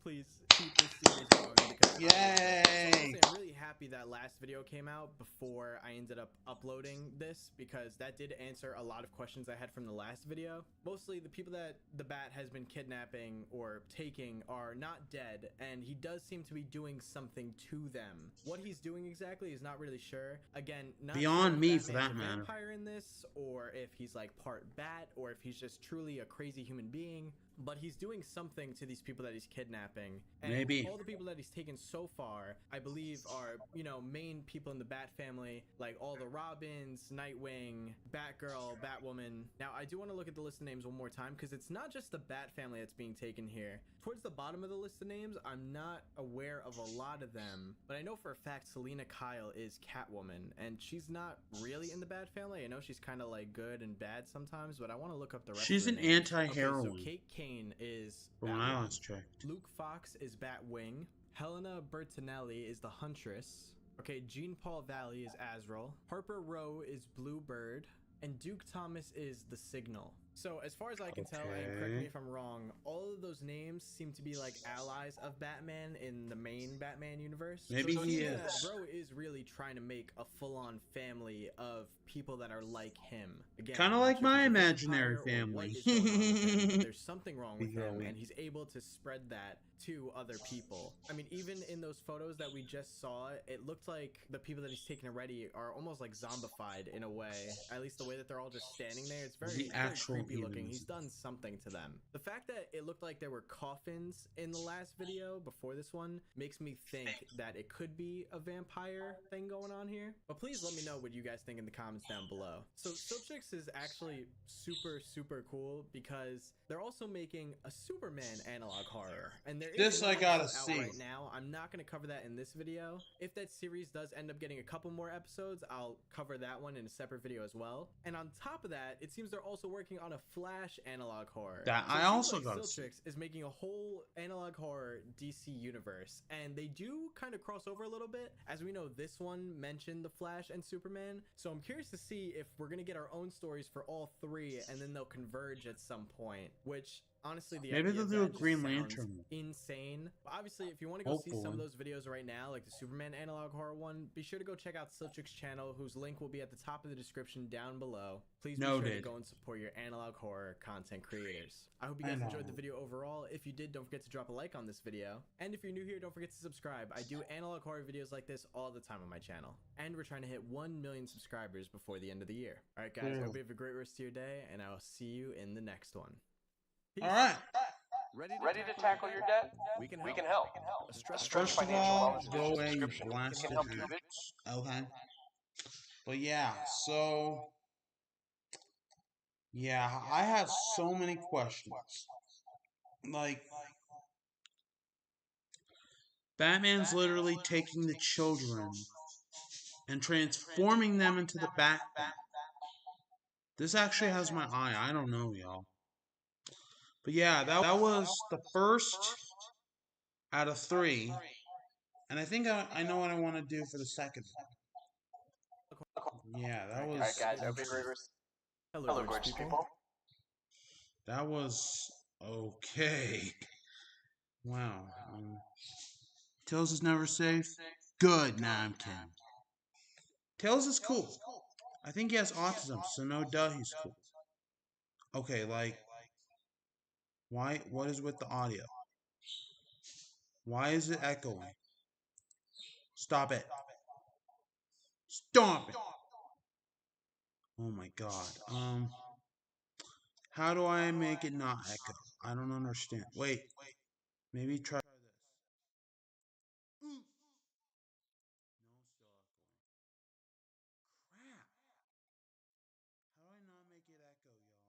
keep this series going because Yay! So honestly, I'm really happy that last video came out before I ended up uploading this, because that did answer a lot of questions I had from the last video. Mostly the people that the Bat has been kidnapping or taking are not dead, and he does seem to be doing something to them. What he's doing exactly is not really sure. Again, not Beyond sure me, if for Batman's that a matter. vampire in this, or if he's like part Bat, or if he's just truly a crazy human being. But he's doing something to these people that he's kidnapping. And Maybe. all the people that he's taken so far, I believe, are, you know, main people in the Bat family, like all the Robins, Nightwing, Batgirl, Batwoman. Now, I do want to look at the list of names one more time, because it's not just the Bat family that's being taken here. Towards the bottom of the list of names, I'm not aware of a lot of them, but I know for a fact Selena Kyle is Catwoman, and she's not really in the Bat family. I know she's kind of like good and bad sometimes, but I want to look up the rest She's of the an names. anti-heroine. Okay, so Kate Kane is From when I Batwoman. last checked. Luke Fox is Batwing. Helena Bertinelli is the Huntress. Okay, Jean Paul Valley is Azrael. Harper Rowe is Bluebird. And Duke Thomas is the Signal. So as far as I can tell, and correct me if I'm wrong, all of those names seem to be like allies of Batman in the main Batman universe. Maybe so it he seems that is. Rowe is really trying to make a full-on family of people that are like him. Again, Kinda not like sure if my he's a imaginary vampire or what family. is going on with him, but there's something wrong with him, Heroine. and he's able to spread that to other people. I mean, even in those photos that we just saw, it looked like the people that he's taken already are almost like zombified in a way. At least the way that they're all just standing there, it's very actual creepy looking. humans. He's done something to them. The fact that it looked like there were coffins in the last video before this one makes me think that it could be a vampire thing going on here. But please let me know what you guys think in the comments down below. So Siltrix is actually super cool because they're also making a Superman analog horror, and there is This one I gotta out see. right now. I'm not going to cover that in this video. If that series does end up getting a couple more episodes, I'll cover that one in a separate video as well. And on top of that, it seems they're also working on a Flash analog horror. That So it I seems also like gotta see. Siltrix is making a whole analog horror DC universe, and they do kind of cross over a little bit. As we know, this one mentioned the Flash and Superman, so I'm curious to see if we're going to get our own stories for all three, and then they'll converge at some point, which honestly, the Maybe idea they'll of do a that just Green sounds Lantern. insane. But obviously, if you want to go see some of Hopefully. those videos right now, like the Superman analog horror one, be sure to go check out Siltrix's channel, whose link will be at the top of the description down below. Please be sure to Noted. go and support your analog horror content creators. I hope you guys enjoyed the video overall. If you did, don't forget to drop a like on this video. And if you're new here, don't forget to subscribe. I do analog horror videos like this all the time on my channel. And we're trying to hit 1 million subscribers before the end of the year. Alright guys, I hope you have a great rest of your day, and I will see you in the next one. Peace. Alright. Ready to tackle your debt? We can help. A Stretch First of Financial all, Wellness go away and subscription blast can it help you out. Okay. But yeah, so yeah, I have so many questions. Like, Batman's literally taking the children and transforming them into the Batman. This actually has my eye. I don't know, y'all. But yeah, that was the first out of 3. And I think I know what I want to do for the second one. Yeah, that was... Alright guys, I hope you have a great rest. Hello, gorgeous people. That was Okay. Wow. Tails is never safe? Good. Nah, I'm kidding. Tails is cool. I think he has autism, so no duh he's cool. Okay, like, why? What is with the audio? Why is it echoing? Stop it. Stop it. Oh my god. How do I make it not echo? I don't understand. Wait. Maybe try this. No, still echoing. Crap. How do I not make it echo, y'all?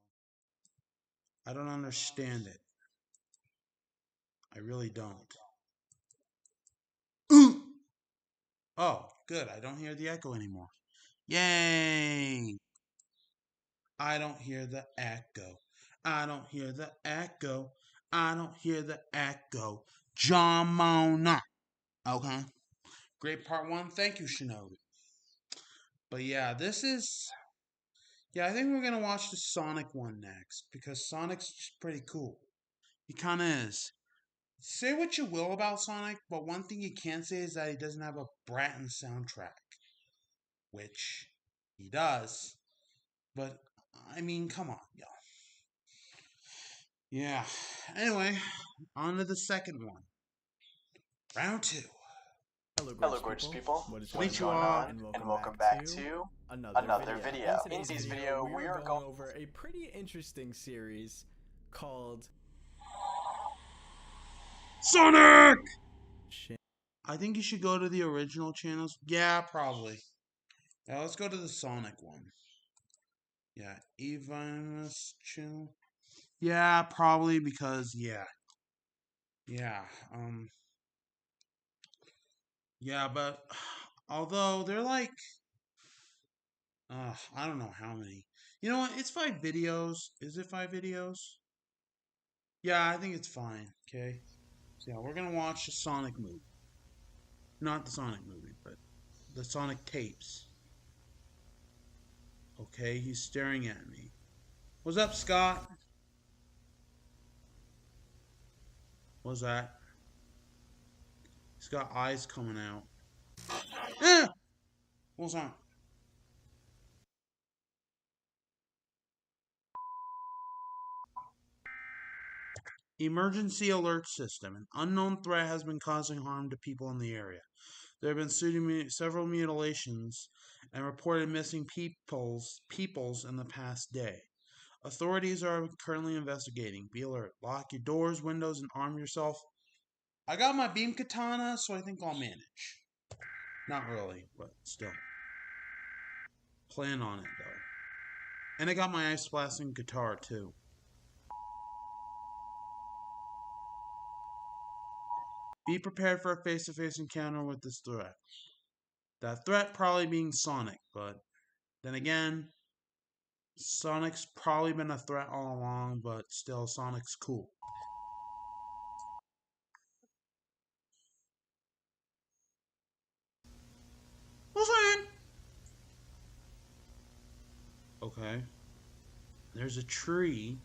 I don't understand it. I really don't. Oh, good. I don't hear the echo anymore. Yay! I don't hear the echo. I don't hear the echo. I don't hear the echo. Jamona. Okay. Great part one. Thank you, Shinobi. But yeah, this is. Yeah, I think we're going to watch the Sonic one next because Sonic's just pretty cool. He kind of is. Say what you will about Sonic, but one thing you can't say is that he doesn't have a Bratton soundtrack. Which he does. But, I mean, come on, y'all. Yeah. Anyway, on to the second one. Round 2. Hello, gorgeous people. What is going on? And welcome back to another video. In today's video, we are going over a pretty interesting series called Sonic! I think you should go to the original channels. Yeah, probably. Yeah, let's go to the Sonic one. Yeah, Evanus channel. Yeah, probably because, yeah. Yeah, yeah, but although they're like, I don't know how many. You know what? It's 5 videos. Is it 5 videos? Yeah, I think it's fine. Okay. So yeah, we're gonna watch the Sonic movie. Not the Sonic movie, but the Sonic tapes. Okay, he's staring at me. What's up, Scott? What's that? He's got eyes coming out. Ah! What's that? Emergency alert system. An unknown threat has been causing harm to people in the area. There have been several mutilations and reported missing peoples in the past day. Authorities are currently investigating. Be alert. Lock your doors, windows, and arm yourself. I got my beam katana, so I think I'll manage. Not really, but still. Plan on it, though. And I got my ice blasting guitar, too. Be prepared for a face-to-face encounter with this threat. That threat probably being Sonic, but then again, Sonic's probably been a threat all along, but still, Sonic's cool. What's that? Okay. There's a tree.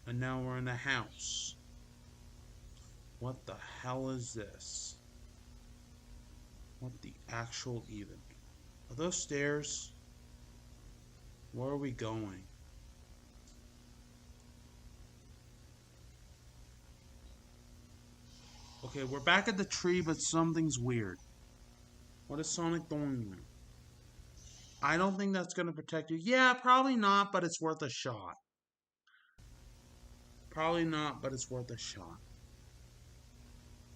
And now we're in a house. What the hell is this? What the actual even? Are those stairs? Where are we going? Okay, we're back at the tree, but something's weird. What is Sonic doing there? I don't think that's going to protect you. Yeah, probably not, but it's worth a shot. Probably not, but it's worth a shot.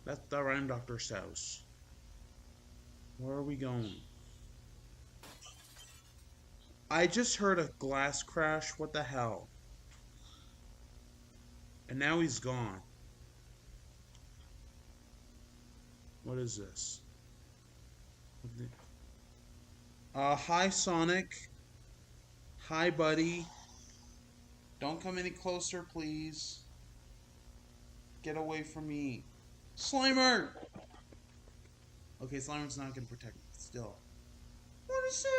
That's the Rhyme Doctor's house. Where are we going? I just heard a glass crash. What the hell? And now he's gone. What is this? Hi, Sonic. Hi, buddy. Don't come any closer, please. Get away from me. Slimer! Okay, Slimer's not going to protect me. Still. What is it?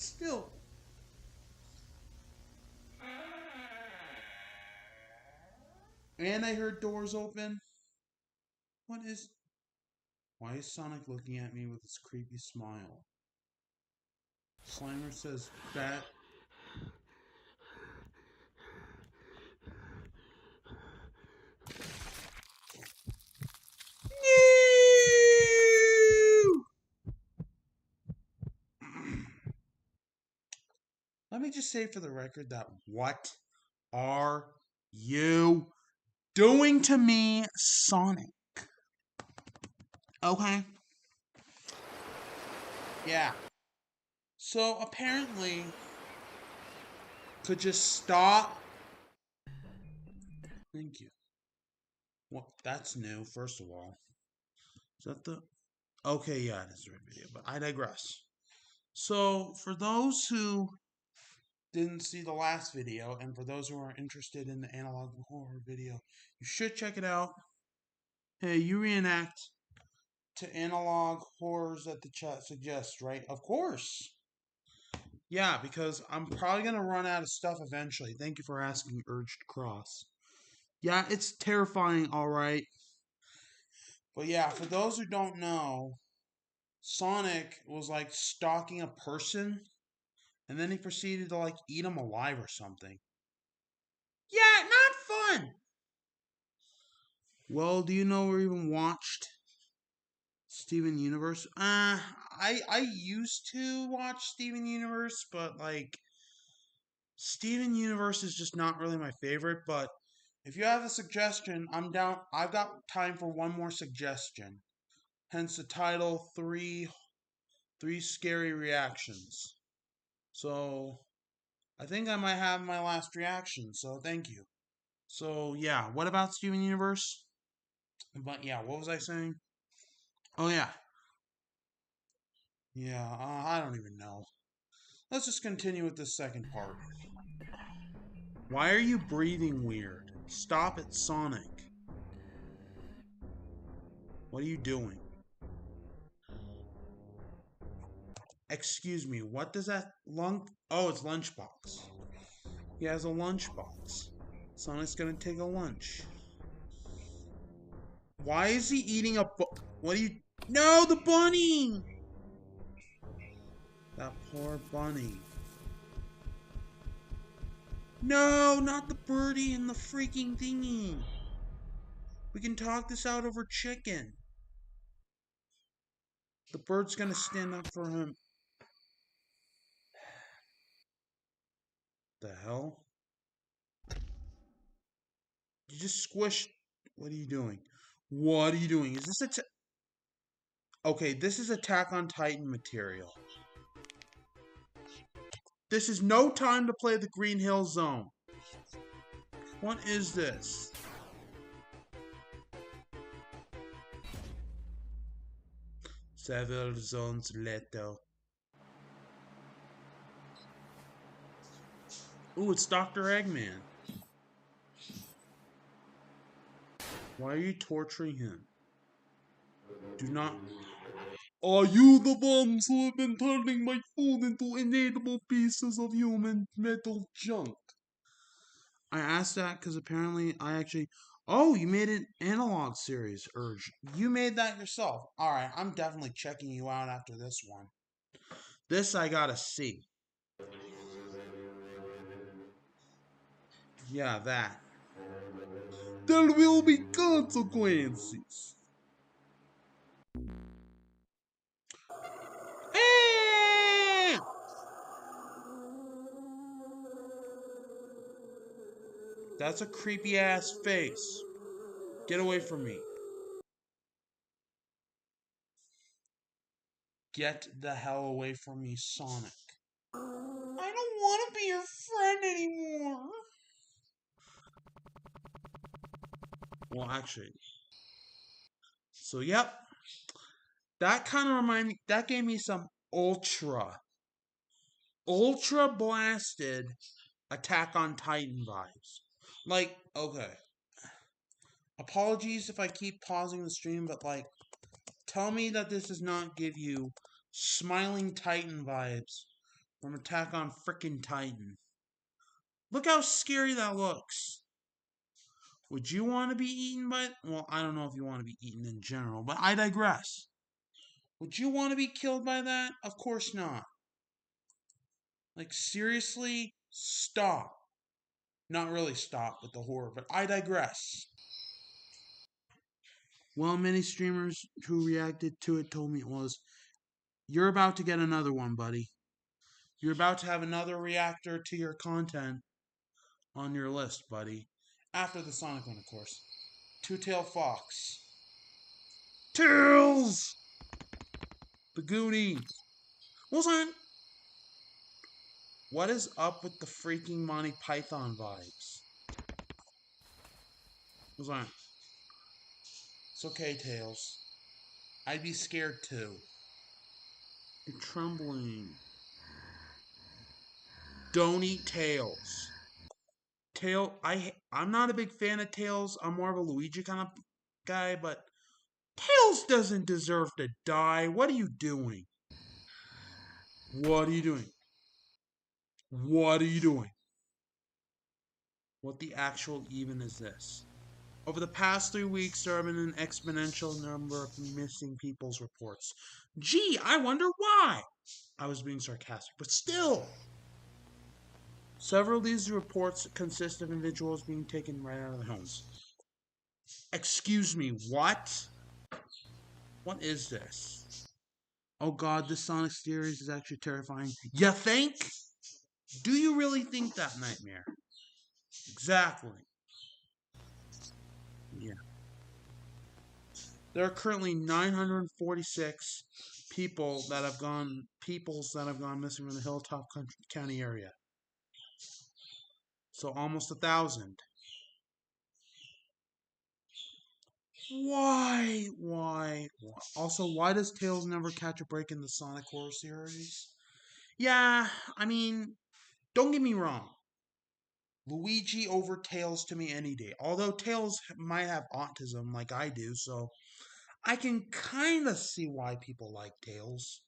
Still. And I heard doors open. Why is Sonic looking at me with his creepy smile? Slimer says, Bat. Let me just say for the record that what are you doing to me, Sonic? Okay. Yeah. So apparently, could just stop. Thank you. Well, that's new, first of all. Is that the... Okay, yeah, it is the right video, but I digress. So, for those who didn't see the last video, and for those who are interested in the analog horror video, you should check it out. Hey, you reenact to analog horrors that the chat suggests, right? Of course. Yeah, because I'm probably going to run out of stuff eventually. Thank you for asking, Urged Cross. Yeah, it's terrifying, alright. But yeah, for those who don't know, Sonic was like stalking a person, and then he proceeded to like eat him alive or something. Yeah, not fun! Well, do you know or even watched Steven Universe? I used to watch Steven Universe, but like Steven Universe is just not really my favorite, but if you have a suggestion, I'm down. I've got time for one more suggestion. Hence the title, three scary reactions. So I think I might have my last reaction, so thank you. So yeah, what about Steven Universe? But yeah, what was I saying? Oh yeah. Yeah, I don't even know. Let's just continue with this second part. Why are you breathing weird? Stop it, Sonic. What are you doing? Excuse me, what does that Oh, it's Lunchbox. He has a lunchbox. Sonic's gonna take a lunch. Why is he eating what are you... No, the bunny! That poor bunny. No, not the birdie and the freaking thingy. We can talk this out over chicken. The bird's gonna stand up for him. The hell? You just squished... What are you doing? What are you doing? Is this okay, this is Attack on Titan material. This is no time to play the Green Hill Zone. What is this? Several zones later. Ooh, it's Dr. Eggman. Why are you torturing him? Do not... Are you the ones who have been turning my food into inedible pieces of human metal junk? I asked that because apparently I actually... Oh, you made an analog series, Urge. You made that yourself. Alright, I'm definitely checking you out after this one. This I gotta see. Yeah, that. There will be consequences. That's a creepy ass face. Get away from me. Get the hell away from me, Sonic. I don't want to be your friend anymore. Well, actually. So, yep. That kind of reminded me, that gave me some ultra blasted Attack on Titan vibes. Like, okay. Apologies if I keep pausing the stream, but like, tell me that this does not give you Smiling Titan vibes from Attack on Frickin' Titan. Look how scary that looks. Would you want to be eaten by... Well, I don't know if you want to be eaten in general, but I digress. Would you want to be killed by that? Of course not. Like, seriously? Stop. Not really stop with the horror, but I digress. Well, many streamers who reacted to it told me it was, you're about to get another one, buddy. You're about to have another reactor to your content on your list, buddy. After the Sonic one, of course. Two-Tailed Fox. Tails! The Goonies. What is up with the freaking Monty Python vibes? It's okay, Tails. I'd be scared too. You're trembling. Don't eat Tails. I'm not a big fan of Tails. I'm more of a Luigi kind of guy, but Tails doesn't deserve to die. What are you doing? What are you doing? What are you doing? What the actual even is this? Over the past 3 weeks, there have been an exponential number of missing people's reports. Gee, I wonder why. I was being sarcastic, but still. Several of these reports consist of individuals being taken right out of their homes. Excuse me, what? What is this? Oh god, this Sonic series is actually terrifying. You think? Do you really think that, Nightmare? Exactly. Yeah. There are currently 946 peoples that have gone missing from the Hilltop County area. So almost 1,000. Why? Also, why does Tails never catch a break in the Sonic horror series? Yeah, I mean, don't get me wrong. Luigi over Tails to me any day. Although Tails might have autism like I do, so I can kind of see why people like Tails.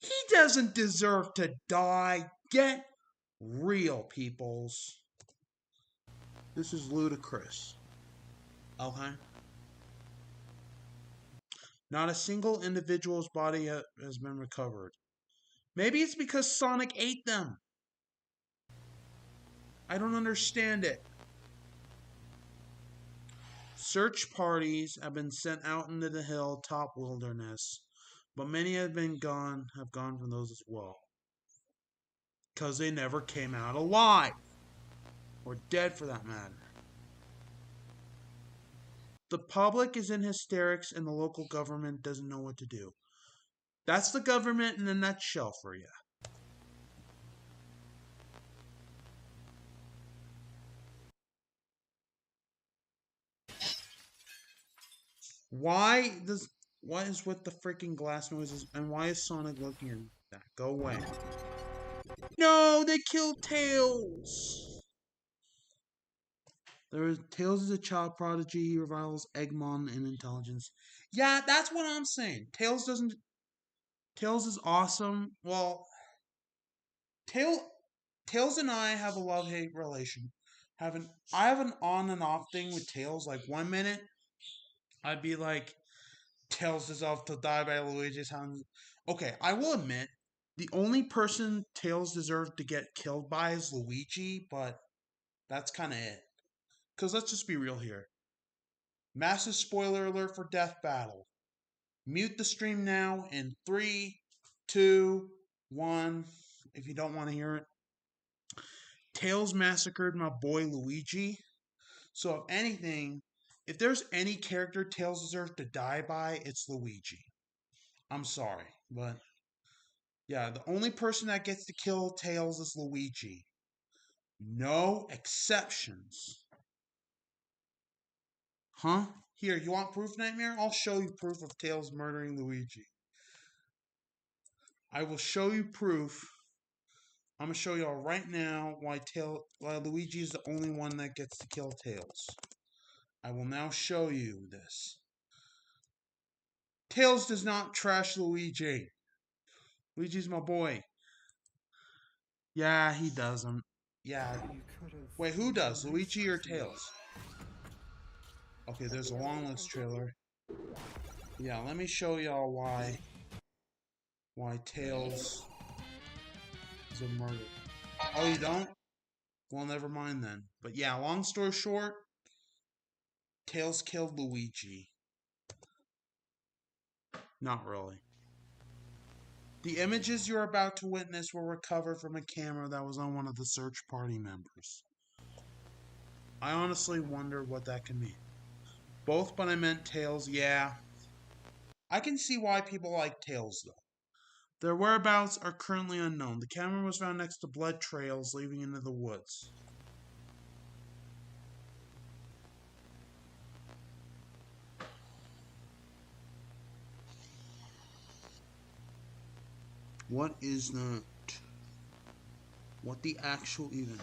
He doesn't deserve to die. Get real, peoples. This is ludicrous. Okay? Not a single individual's body has been recovered. Maybe it's because Sonic ate them. I don't understand it. Search parties have been sent out into the hilltop wilderness, but many have gone from those as well. Because they never came out alive. Or dead for that matter. The public is in hysterics and the local government doesn't know what to do. That's the government in a nutshell for you. What is with the freaking glass noises and why is Sonic looking at that? Go away. No, they killed Tails. Tails is a child prodigy. He rivals Eggman in intelligence. Yeah, that's what I'm saying. Tails is awesome. Well, Tails and I have a love-hate relation. I have an on and off thing with Tails. Like 1 minute, I'd be like, Tails deserves to die by Luigi's hands. Okay, I will admit, the only person Tails deserves to get killed by is Luigi, but that's kind of it. Because let's just be real here. Massive spoiler alert for Death Battle. Mute the stream now in 3, 2, 1, if you don't want to hear it. Tails massacred my boy Luigi. So if anything, if there's any character Tails deserves to die by, it's Luigi. I'm sorry, but yeah, the only person that gets to kill Tails is Luigi. No exceptions. Huh? Here, you want proof, Nightmare? I'll show you proof of Tails murdering Luigi. I will show you proof. I'm going to show y'all right now why Luigi is the only one that gets to kill Tails. I will now show you this. Tails does not trash Luigi. Luigi's my boy. Yeah, he doesn't. Yeah. Wait, who does? Luigi or Tails? Okay, there's a long list trailer. Yeah, let me show y'all why Tails is a murderer. Oh, you don't? Well, never mind then. But yeah, long story short, Tails killed Luigi. Not really. The images you're about to witness were recovered from a camera that was on one of the search party members. I honestly wonder what that could mean. Both, but I meant Tails, yeah. I can see why people like Tails, though. Their whereabouts are currently unknown. The camera was found next to blood trails leading into the woods. What is that? What the actual even?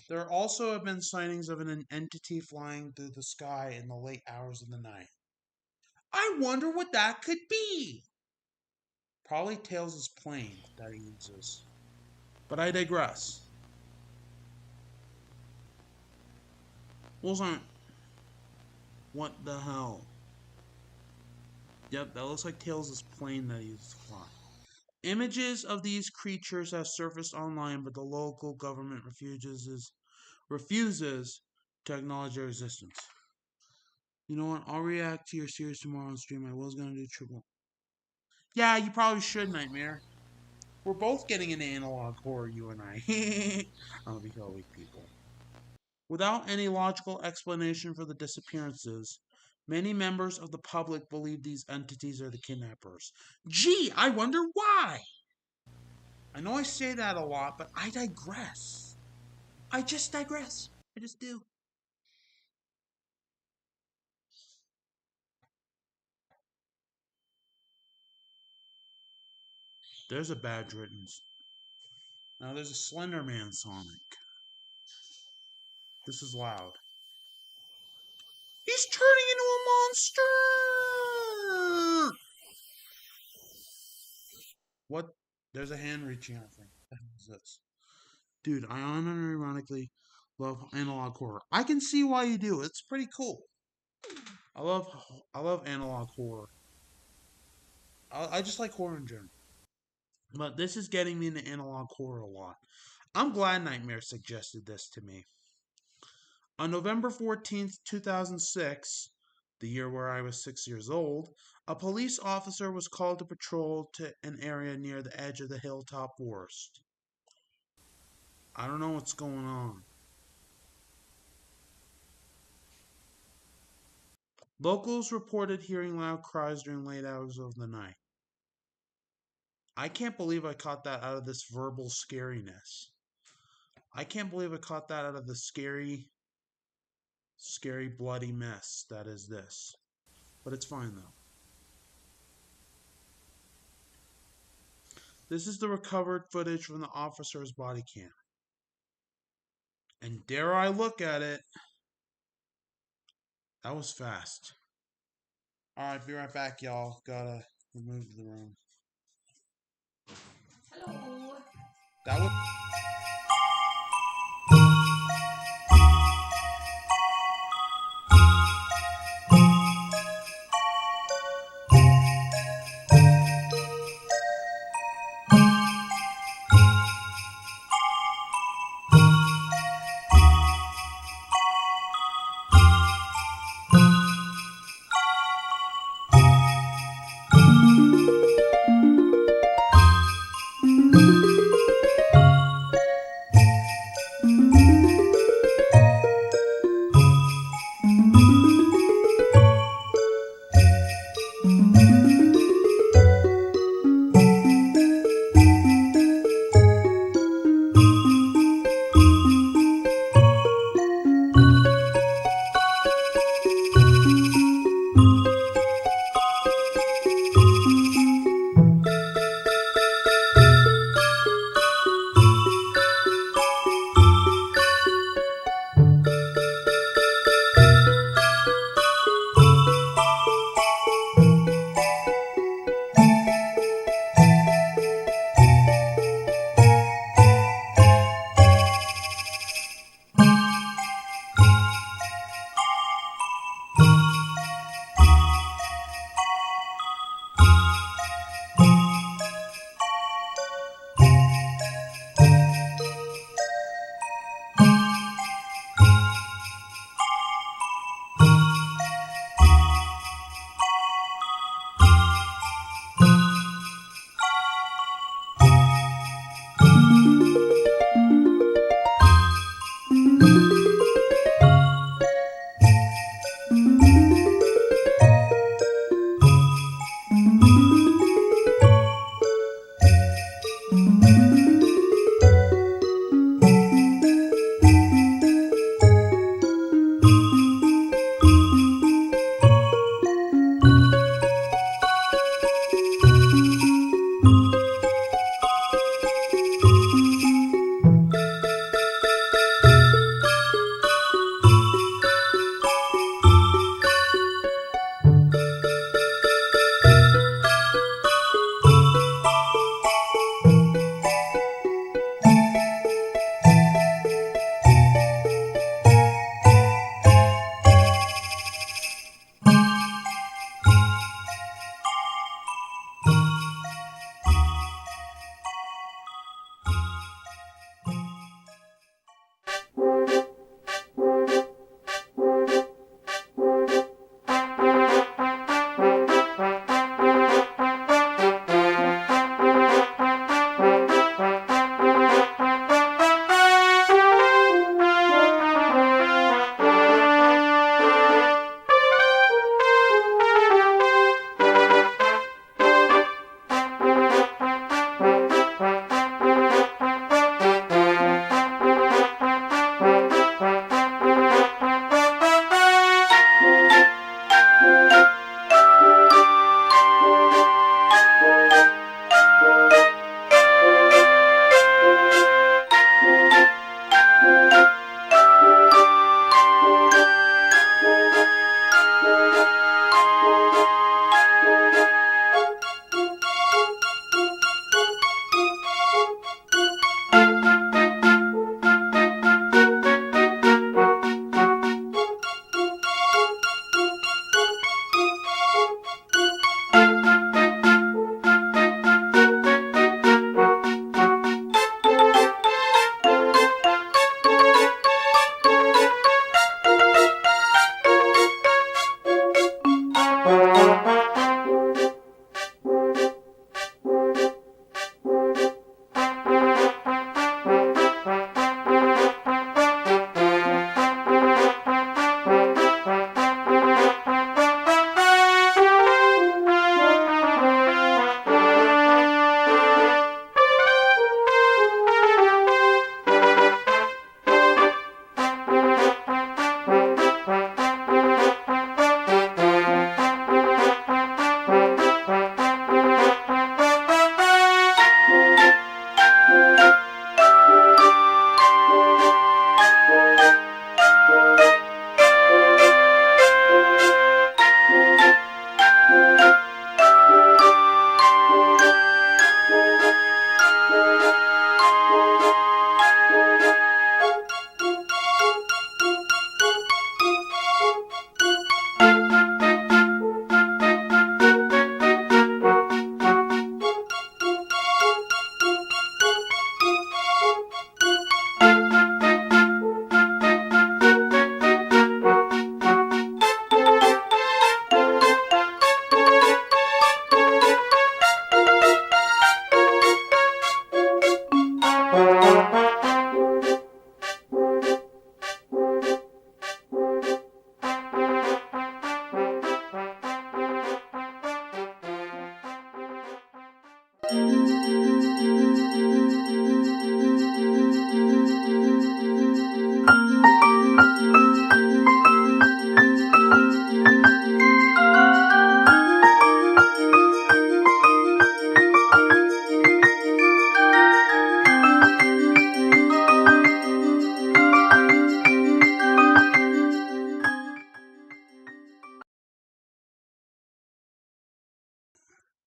There also have been sightings of an entity flying through the sky in the late hours of the night. I wonder what that could be. Probably Tails' plane that he uses. But I digress. Wasn't. What the hell? Yep, that looks like Tails' plane that he uses to fly. Images of these creatures have surfaced online, but the local government refuses to acknowledge their existence. You know what? I'll react to your series tomorrow on stream. I was gonna do triple. Yeah, you probably should, Nightmare. We're both getting into analog horror, you and I. I'll be all weak people. Without any logical explanation for the disappearances, many members of the public believe these entities are the kidnappers. Gee, I wonder why! I know I say that a lot, but I digress. I just digress. I just do. There's a Badge Riddance. Now there's a Slender Man Sonic. This is loud. He's turning into a monster! What? There's a hand reaching out thing. What the hell is this? Dude, I unironically love analog horror. I can see why you do. It's pretty cool. I love analog horror. I just like horror in general. But this is getting me into analog horror a lot. I'm glad Nightmare suggested this to me. On November 14th, 2006, the year where I was 6 years old, a police officer was called to patrol to an area near the edge of the Hilltop Forest. I don't know what's going on. Locals reported hearing loud cries during late hours of the night. I can't believe I caught that out of this verbal scariness. I can't believe I caught that out of the scary, bloody mess that is this. But it's fine, though. This is the recovered footage from the officer's body cam. And dare I look at it, that was fast. Alright, be right back, y'all. Gotta move to the room. Hello. That was...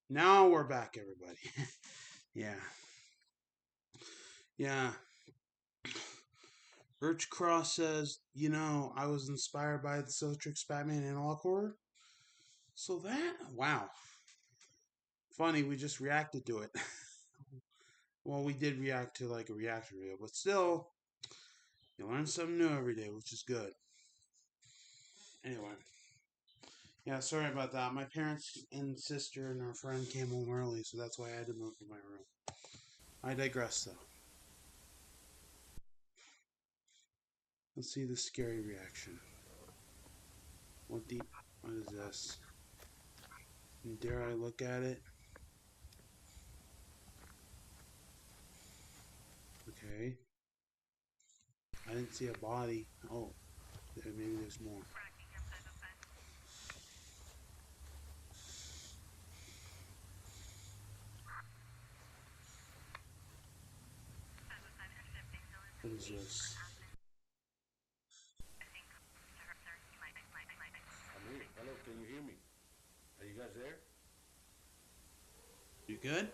Now we're back, everybody. Yeah. Yeah. Birch Cross says, I was inspired by the Citrix Batman Analog Horror. So wow. Funny, we just reacted to it. Well, we did react to like a reaction video, but still, you learn something new every day, which is good. Anyway. Yeah, sorry about that. My parents and sister and our friend came home early, so that's why I had to move from my room. I digress, though. Let's see the scary reaction. What is this? Dare I look at it? Okay. I didn't see a body. Oh, maybe there's more. What is this? I'm here. Hello, can you hear me? Are you guys there? You good?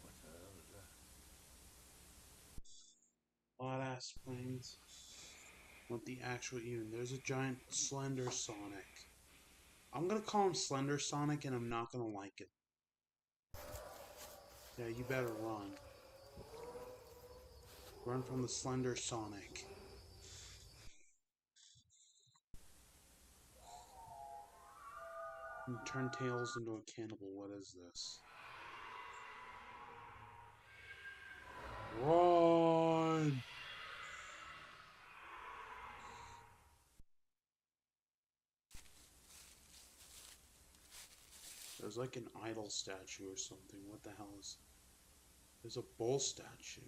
What the hell is that? Odd ass planes. What the actual even? There's a giant Slender Sonic. I'm gonna call him Slender Sonic, and I'm not gonna like it. Yeah, you better run. Run from the Slender Sonic. And turn Tails into a cannibal. What is this? Run! There's like an idol statue or something. What the hell is... There's a bull statue.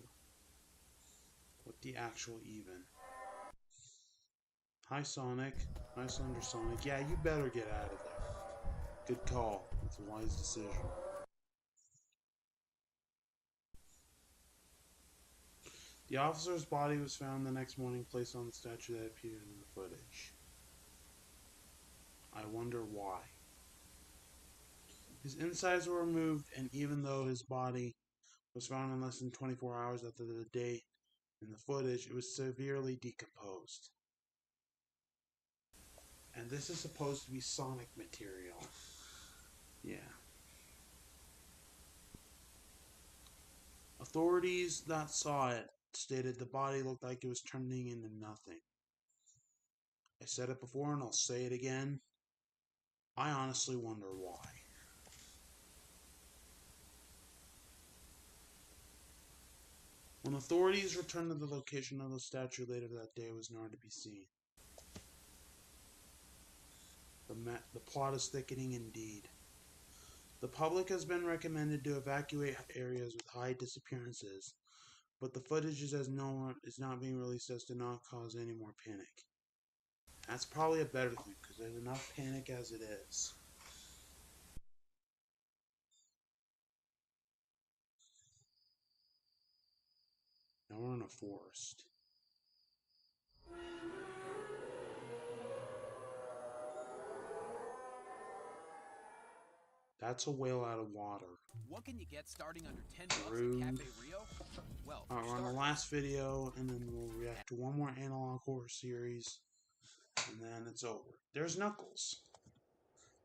What the actual even? Hi, Sonic. Hi, Slender Sonic. Yeah, you better get out of there. Good call. It's a wise decision. The officer's body was found the next morning, placed on the statue that appeared in the footage. I wonder why. His insides were removed, and even though his body was found in less than 24 hours after the date in the footage, it was severely decomposed. And this is supposed to be Sonic material. Yeah. Authorities that saw it stated the body looked like it was turning into nothing. I said it before and I'll say it again. I honestly wonder why. When authorities returned to the location of the statue later that day, it was nowhere to be seen. The plot is thickening indeed. The public has been recommended to evacuate areas with high disappearances, but the footage is not being released as to not cause any more panic. That's probably a better thing, because there's enough panic as it is. Now we're in a forest. That's a whale out of water. What can you get starting under $10 at Cafe Rio? Well, we're on the last video, and then we'll react to one more analog horror series, and then it's over. There's Knuckles.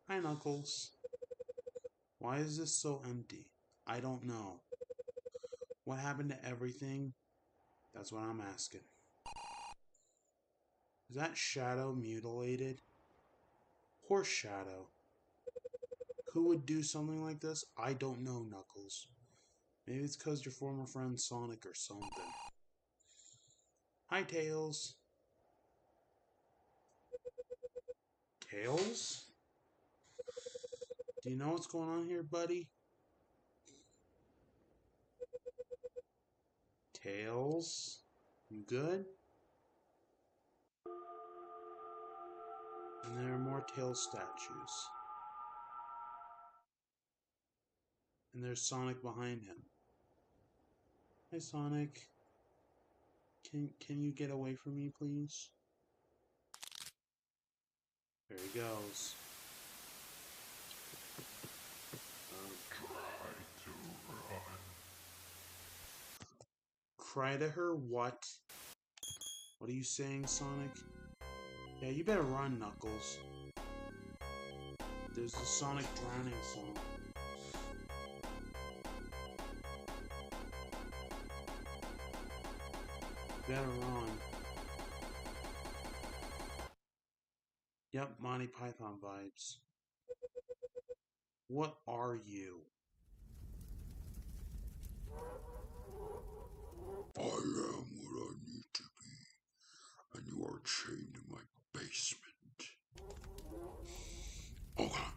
Hi, Knuckles. Why is this so empty? I don't know. What happened to everything? That's what I'm asking. Is that Shadow mutilated? Poor Shadow. Who would do something like this? I don't know, Knuckles. Maybe it's because your former friend Sonic or something. Hi, Tails. Tails? Do you know what's going on here, buddy? Tails? You good? And there are more Tails statues. And there's Sonic behind him. Hi, Sonic. Can you get away from me, please? There he goes. Cry to her? What? What are you saying, Sonic? Yeah, you better run, Knuckles. There's the Sonic drowning song. You better run. Yep, Monty Python vibes. What are you? chained in my basement. Oh God.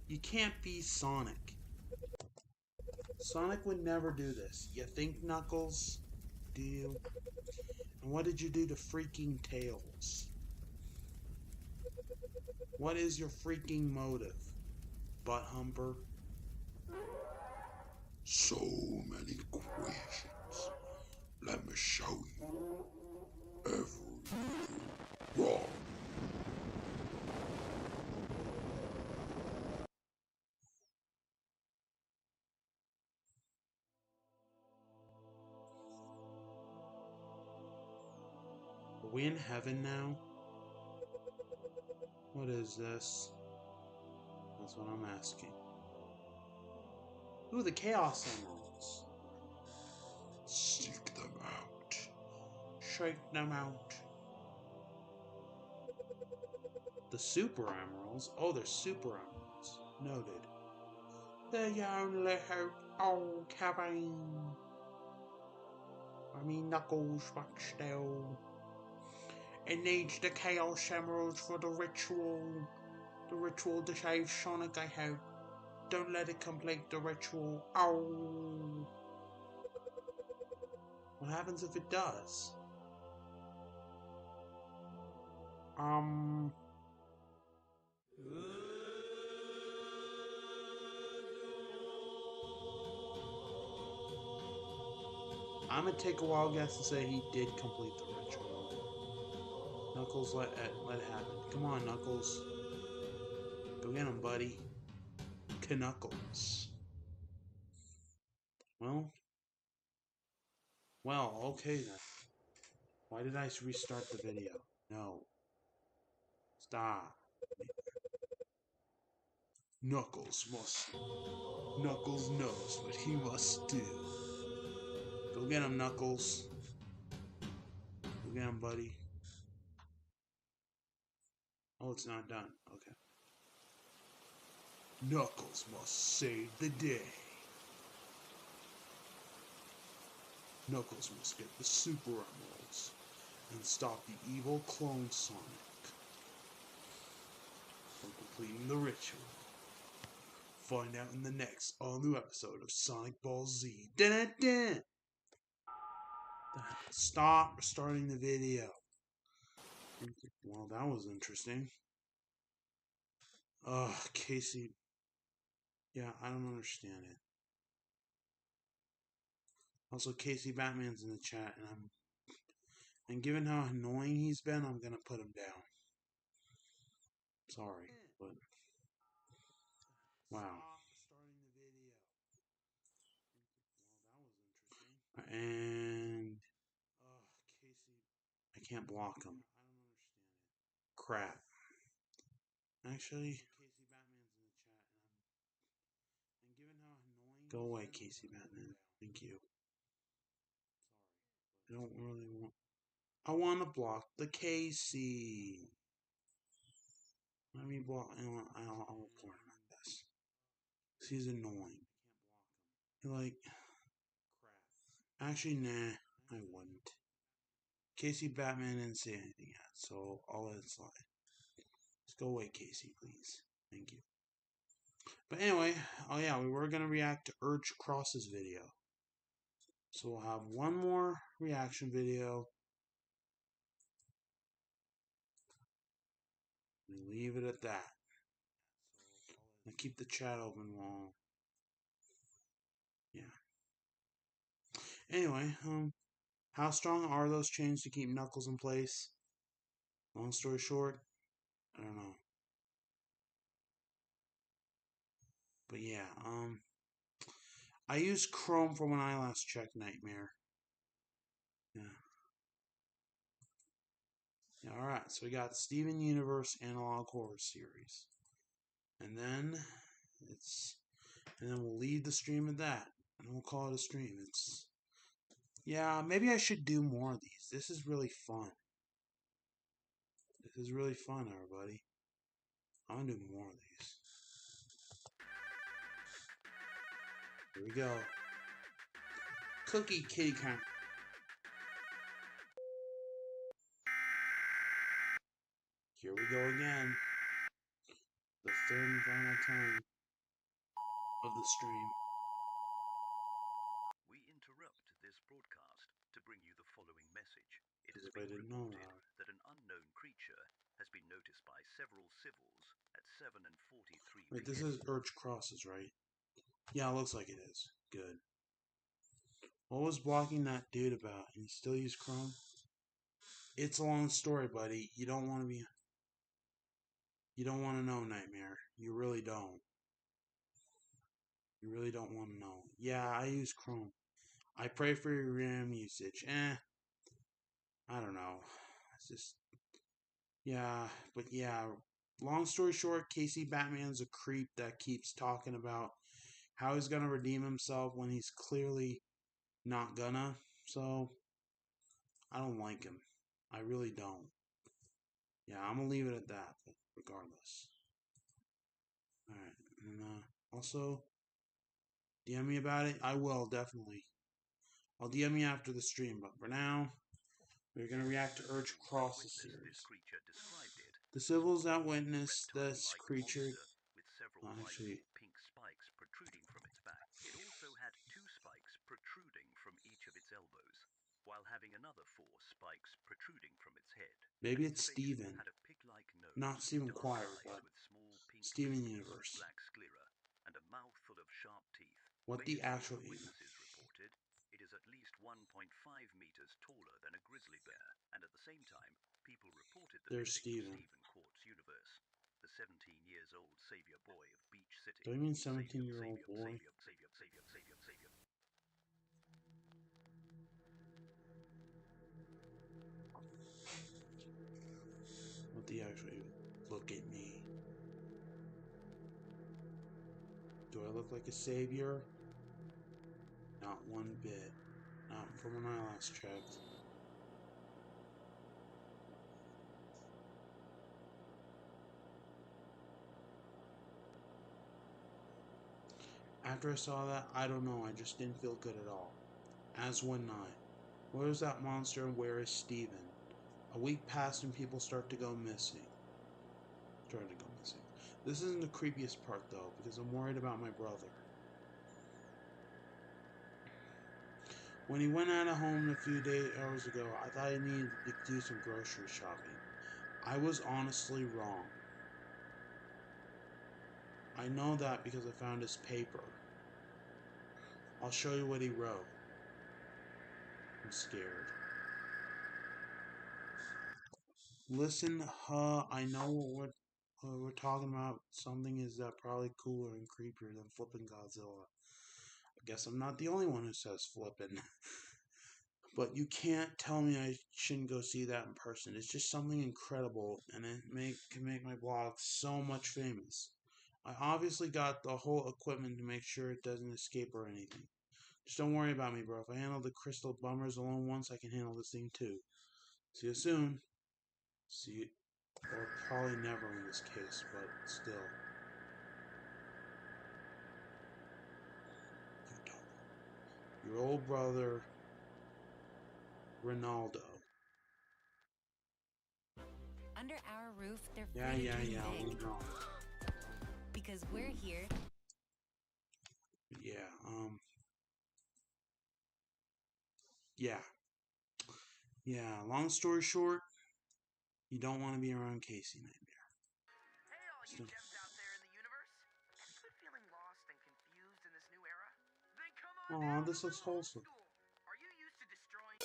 You can't be Sonic. Sonic would never do this. You think, Knuckles? Do you? And what did you do to freaking Tails? What is your freaking motive, butt humper? So many questions. Let me show you everything wrong. Are we in heaven now? What is this? That's what I'm asking. Ooh, the Chaos Emeralds. Seek them out. Shake them out. The Super Emeralds? Oh, they're Super Emeralds. Noted. The only hope. Oh, Kevin. I mean, Knuckles, but still. It needs the Chaos Emeralds for the ritual. The ritual to save Sonic, I hope. Don't let it complete the ritual. Oh. What happens if it does? I'm gonna take a wild guess and say he did complete the ritual. Knuckles, let it happen. Come on, Knuckles. Go get him, buddy. Knuckles. Well, okay then. Why did I restart the video? No. Stop. Knuckles knows what he must do. Go get him, Knuckles. Go get him, buddy. Oh, it's not done. Okay. Knuckles must save the day. Knuckles must get the Super Emeralds and stop the evil clone Sonic from completing the ritual. Find out in the next all-new episode of Sonic Ball Z. Dun-dun-dun! Stop starting the video. Well, that was interesting. Casey. Yeah, I don't understand it. Also, Casey Batman's in the chat, and given how annoying he's been, I'm gonna put him down. Sorry, but wow. And I can't block him. Crap. Actually, go away, Casey Batman. Thank you. I don't really want. I want to block the Casey. Let me block. I'll report him at this. He's annoying. Actually, nah, I wouldn't. Casey Batman didn't say anything yet, so I'll let it slide. Just go away, Casey, please. Thank you. But anyway, oh yeah, we were gonna react to Urge Cross's video. So we'll have one more reaction video. We leave it at that. I'll keep the chat open while. Yeah. Anyway, how strong are those chains to keep Knuckles in place? Long story short, I don't know. But yeah, I used Chrome for when I last checked Nightmare. Yeah. Yeah, alright, so we got Steven Universe Analog Horror Series. And then we'll leave the stream at that. And we'll call it a stream. Yeah, maybe I should do more of these. This is really fun. This is really fun, everybody. I'm gonna do more of these. Here we go. Cookie Kitty Cat. we go again. The third and final time of the stream. We interrupt this broadcast to bring you the following message. It has If I been didn't know reported that an unknown creature has been noticed by several civils at 7 and 43 Wait, this is Urge Crosses, right? Yeah, it looks like it is. Good. What was blocking that dude about? And you still use Chrome? It's a long story, buddy. You don't want to be... You don't want to know, Nightmare. You really don't. You really don't want to know. Yeah, I use Chrome. I pray for your RAM usage. I don't know. It's just... Yeah, but yeah. Long story short, Casey Batman's a creep that keeps talking about how he's gonna redeem himself when he's clearly not gonna. So, I don't like him. I really don't. Yeah, I'm gonna leave it at that, but regardless. Alright, and also, DM me about it. I will, definitely. I'll DM you after the stream, but for now, we're gonna react to Urge Crosses series. The civils that witnessed this creature... actually... pink spikes protruding from its back. It also had 2 spikes protruding from each of its elbows, while having another 4 spikes protruding from its head. Maybe it's Steven. Had a pig-like nose, Not Steven dark Choir, eyes but with small pink Steven pupils, Universe. black sclera, and a mouth full of sharp teeth. What the actual witnesses reported, it is at least 1.5 meters taller than a grizzly bear, and at the same time, people reported the There's missing Steven. Stephen Quartz universe, the 17-years-old savior boy of Beach City. Do I mean 17-year-old boy? Savior. What the actual... Look at me. Do I look like a savior? Not one bit. Not from when I last checked. After I saw that, I don't know, I just didn't feel good at all. As one night. Where is that monster and where is Steven? A week passed and people start to go missing. This isn't the creepiest part though, because I'm worried about my brother. When he went out of home a few hours ago, I thought he needed to do some grocery shopping. I was honestly wrong. I know that because I found his paper. I'll show you what he wrote. I'm scared. Listen, I know what we're talking about. Something is probably cooler and creepier than flipping Godzilla. I guess I'm not the only one who says flipping. But you can't tell me I shouldn't go see that in person. It's just something incredible, and it can make my blog so much famous. I obviously got the whole equipment to make sure it doesn't escape or anything. Just don't worry about me, bro. If I handle the crystal bummers alone once, I can handle this thing too. See you soon. See you. Or probably never in this case, but still. Your old brother, Ronaldo. Under our roof, they're Yeah, free to dream we big. know. Because we're here. Yeah, Yeah, long story short, you don't want to be around Casey Nightmare. Hey, all you gems out there in the universe. Have you been feeling lost and confused in this new era? Then come on Aw, this looks wholesome. Are you used to destroying...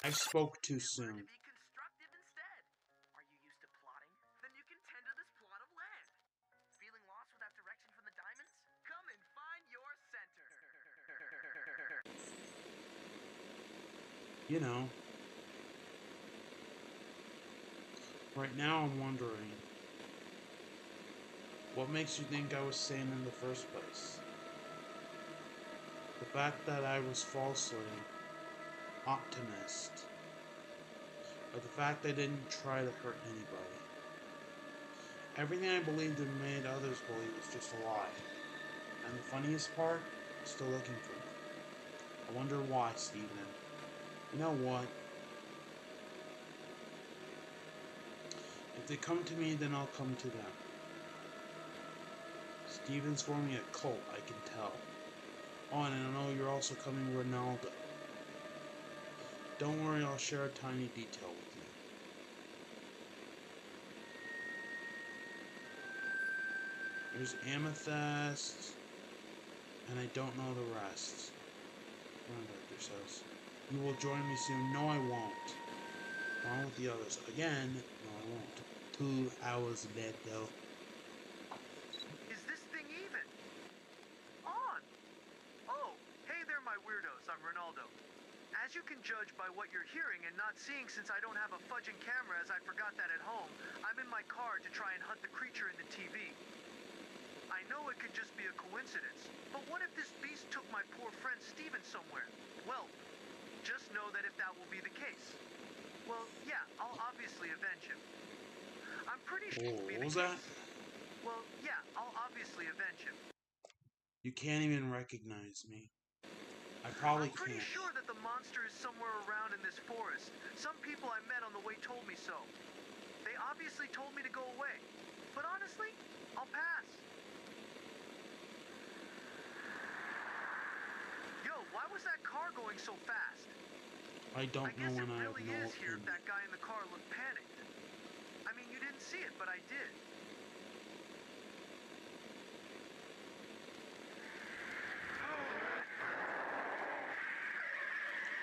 I spoke too soon. Be constructive instead. Are you used to plotting? Then you can tend to this plot of land. Feeling lost without direction from the diamonds? Come and find your center. You know. Right now I'm wondering, what makes you think I was sane in the first place? The fact that I was falsely optimist, or the fact I didn't try to hurt anybody. Everything I believed and made others believe was just a lie. And the funniest part, I'm still looking for it. I wonder why, Steven. You know what? If they come to me, then I'll come to them. Steven's forming a cult, I can tell. Oh, and I know you're also coming, Ronaldo. Don't worry, I'll share a tiny detail with you. There's Amethyst, and I don't know the rest. Director says, you will join me soon. No, I won't. Along with the others. Again, no, I won't. 2 hours dead, though. Is this thing even? On! Oh, hey there, my weirdos. I'm Ronaldo. As you can judge by what you're hearing and not seeing, since I don't have a fudging camera as I forgot that at home, I'm in my car to try and hunt the creature in the TV. I know it could just be a coincidence, but what if this beast took my poor friend Steven somewhere? Well, just know that if that will be the case, well, yeah, I'll obviously avenge him. I'm pretty sure it will be the case. Well, yeah, I'll obviously avenge him. You can't even recognize me. I probably I'm pretty can't. sure that the monster is somewhere around in this forest. Some people I met on the way told me so. They obviously told me to go away. But honestly, I'll pass. Yo, why was that car going so fast? I don't know when I have really no is here if opinion. that guy in the car looked panicked. I mean, you didn't see it, but I did.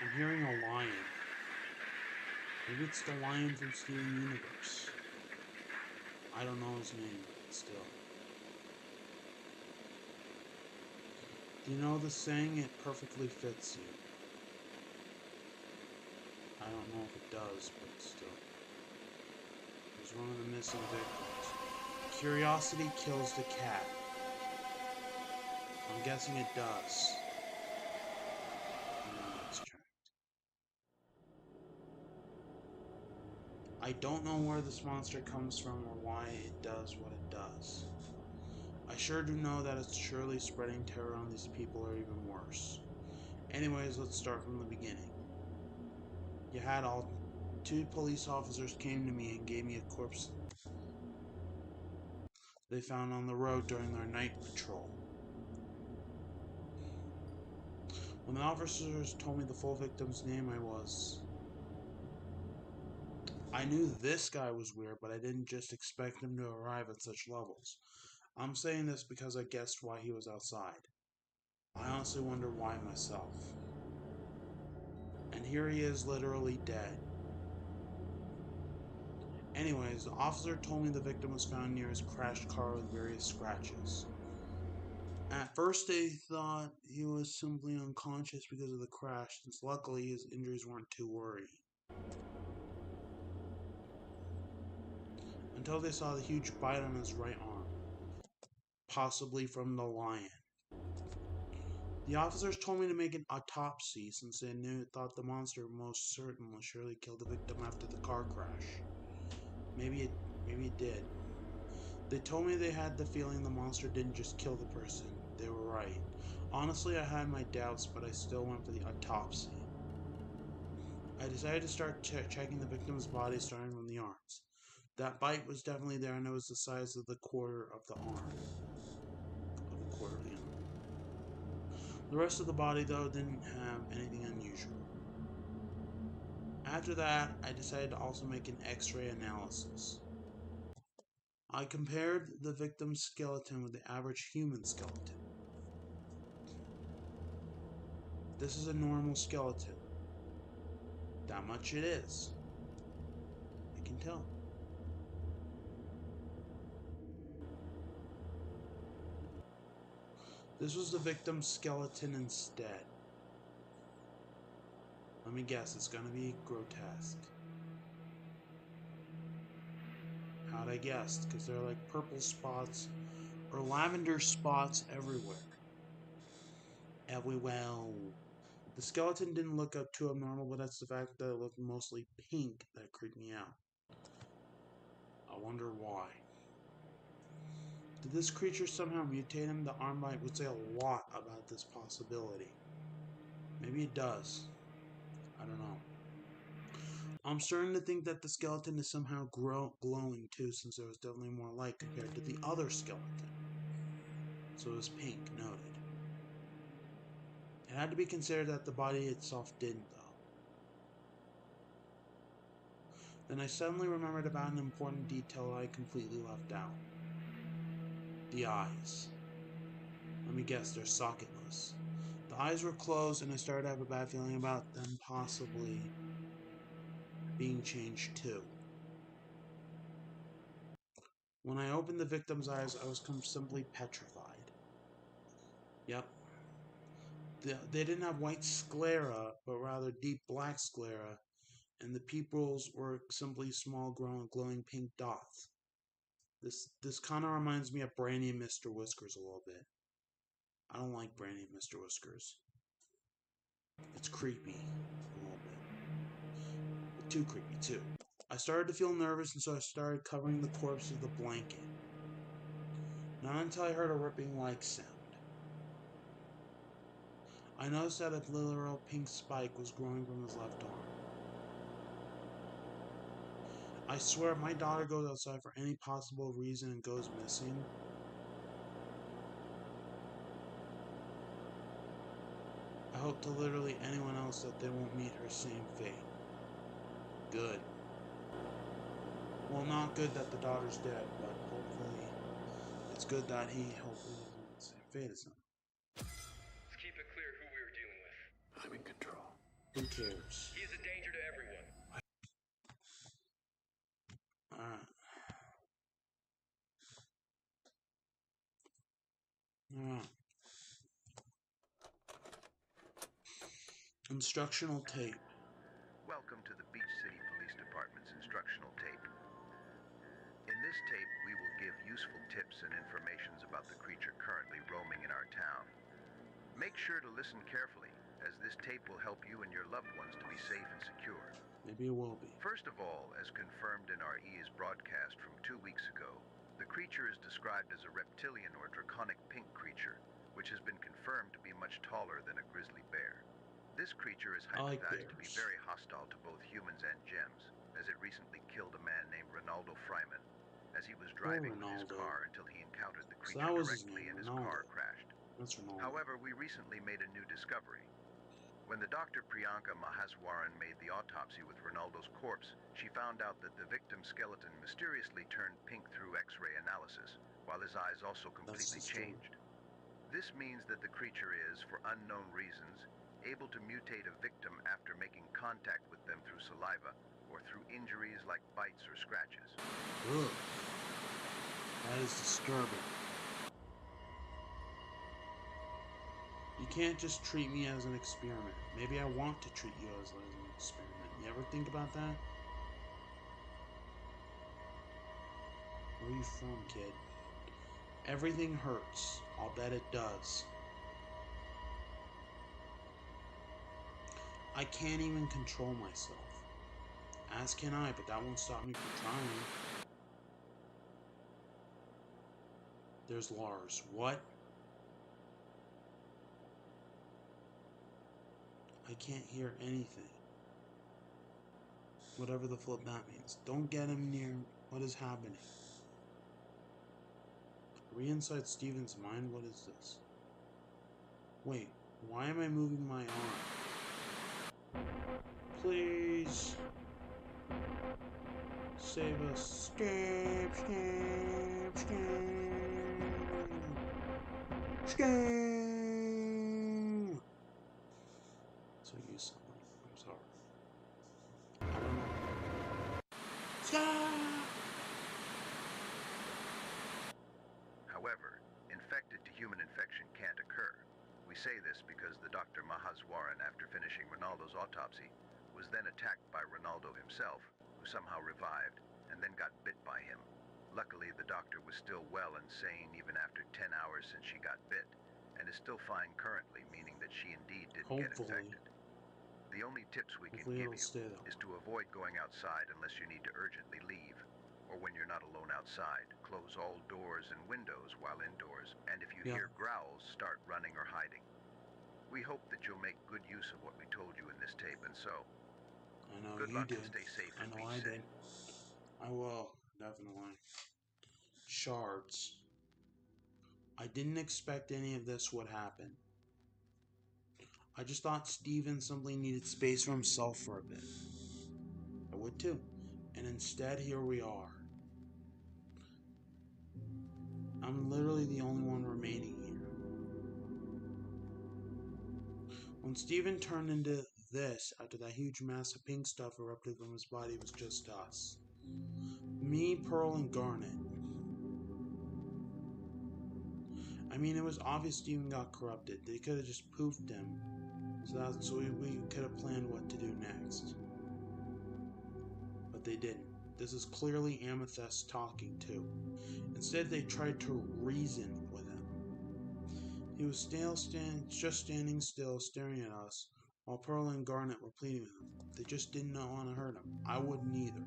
I'm hearing a lion. Maybe it's the lion from Steven Universe. I don't know his name, but still. Do you know the saying, it perfectly fits you? I don't know if it does, but still. There's one of the missing victims. Curiosity kills the cat. I'm guessing it does. No, that's correct. I don't know where this monster comes from or why it does what it does. I sure do know that it's surely spreading terror on these people, or even worse. Anyways, let's start from the beginning. You had 2 police officers came to me and gave me a corpse they found on the road during their night patrol. When the officers told me the full victim's name, I knew this guy was weird, but I didn't just expect him to arrive at such levels. I'm saying this because I guessed why he was outside. I honestly wonder why myself. And here he is, literally dead. Anyways, the officer told me the victim was found near his crashed car with various scratches. At first they thought he was simply unconscious because of the crash, since luckily his injuries weren't too worrying. Until they saw the huge bite on his right arm, possibly from the lion. The officers told me to make an autopsy since they thought the monster most certainly surely killed the victim after the car crash. Maybe it did. They told me they had the feeling the monster didn't just kill the person. They were right. Honestly, I had my doubts, but I still went for the autopsy. I decided to start checking the victim's body, starting from the arms. That bite was definitely there, and it was the size of the quarter of the arm. The rest of the body, though, didn't have anything unusual. After that, I decided to also make an X-ray analysis. I compared the victim's skeleton with the average human skeleton. This is a normal skeleton. That much it is. I can tell. This was the victim's skeleton instead. Let me guess, it's gonna be grotesque. How'd I guess? Because they're like purple spots or lavender spots everywhere. The skeleton didn't look up too abnormal, but that's the fact that it looked mostly pink that creeped me out. I wonder why. Did this creature somehow mutate him? The arm bite would say a lot about this possibility. Maybe it does. I don't know. I'm starting to think that the skeleton is somehow glowing too, since there was definitely more light compared to the other skeleton. So it was pink, noted. It had to be considered that the body itself didn't, though. Then I suddenly remembered about an important detail I completely left out. The eyes. Let me guess, they're socketless. The eyes were closed, and I started to have a bad feeling about them possibly being changed too. When I opened the victim's eyes, I was simply petrified. Yep. They didn't have white sclera, but rather deep black sclera, and the pupils were simply small, glowing pink dots. This kind of reminds me of Brandy and Mr. Whiskers a little bit. I don't like Brandy and Mr. Whiskers. It's creepy a little bit. But too creepy, too. I started to feel nervous, and so I started covering the corpse with a blanket. Not until I heard a ripping like sound. I noticed that a literal pink spike was growing from his left arm. I swear if my daughter goes outside for any possible reason and goes missing, I hope to literally anyone else that they won't meet her same fate. Good. Well, not good that the daughter's dead, but hopefully it's good that he hopefully doesn't have the same fate as him. Let's keep it clear who we're dealing with. I'm in control. Who cares? He is a danger to everyone. Alright. Alright. Instructional tape. Welcome to the Beach City Police Department's instructional tape. In this tape, we will give useful tips and informations about the creature currently roaming in our town. Make sure to listen carefully, as this tape will help you and your loved ones to be safe and secure. Maybe it will be. First of all, as confirmed in our EA's broadcast from 2 weeks ago, the creature is described as a reptilian or draconic pink creature, which has been confirmed to be much taller than a grizzly bear. This creature is hypothesized to be very hostile to both humans and gems, as it recently killed a man named Ronaldo Fryman, as he was driving with his car until he encountered the creature directly and his car crashed. That's Ronaldo. However, we recently made a new discovery. When the Dr. Priyanka Mahaswaran made the autopsy with Ronaldo's corpse, she found out that the victim's skeleton mysteriously turned pink through X-ray analysis, while his eyes also completely changed. This means that the creature is, for unknown reasons, able to mutate a victim after making contact with them through saliva or through injuries like bites or scratches. Ugh. That is disturbing. You can't just treat me as an experiment. Maybe I want to treat you as an experiment. You ever think about that? Where are you from, kid? Everything hurts. I'll bet it does. I can't even control myself. As can I, but that won't stop me from trying. There's Lars. What? I can't hear anything. Whatever the flip that means. Don't get him near what is happening. Are we inside Steven's mind? What is this? Wait, why am I moving my arm? Please. Save us. Escape, escape, escape. Escape. So use something. I'm sorry. I don't know. Stop! However, infected to human infection can't occur. We say this because the Dr. Mahaswaran, after finishing Ronaldo's autopsy, was then attacked by Ronaldo himself, who somehow revived, and then got bit by him. Luckily, the doctor was still well and sane even after 10 hours since she got bit, and is still fine currently, meaning that she indeed didn't get infected. The only tips we can give you is to avoid going outside unless you need to urgently leave, or when you're not alone outside, close all doors and windows while indoors, and if you hear growls, start running or hiding. We hope that you'll make good use of what we told you in this tape, and so, I know Good you luck did. and stay safe I and know be I safe. did. I will, definitely. Shards. I didn't expect any of this would happen. I just thought Steven simply needed space for himself for a bit. I would too. And instead, here we are. I'm literally the only one remaining here. When Steven turned into this, after that huge mass of pink stuff erupted from his body, it was just us. Me, Pearl, and Garnet. I mean, it was obvious Steven got corrupted. They could have just poofed him. So we could have planned what to do next. But they didn't. This is clearly Amethyst talking too. Instead, they tried to reason with him. He was just standing still, staring at us, while Pearl and Garnet were pleading with him. They just did not want to hurt him. I wouldn't either.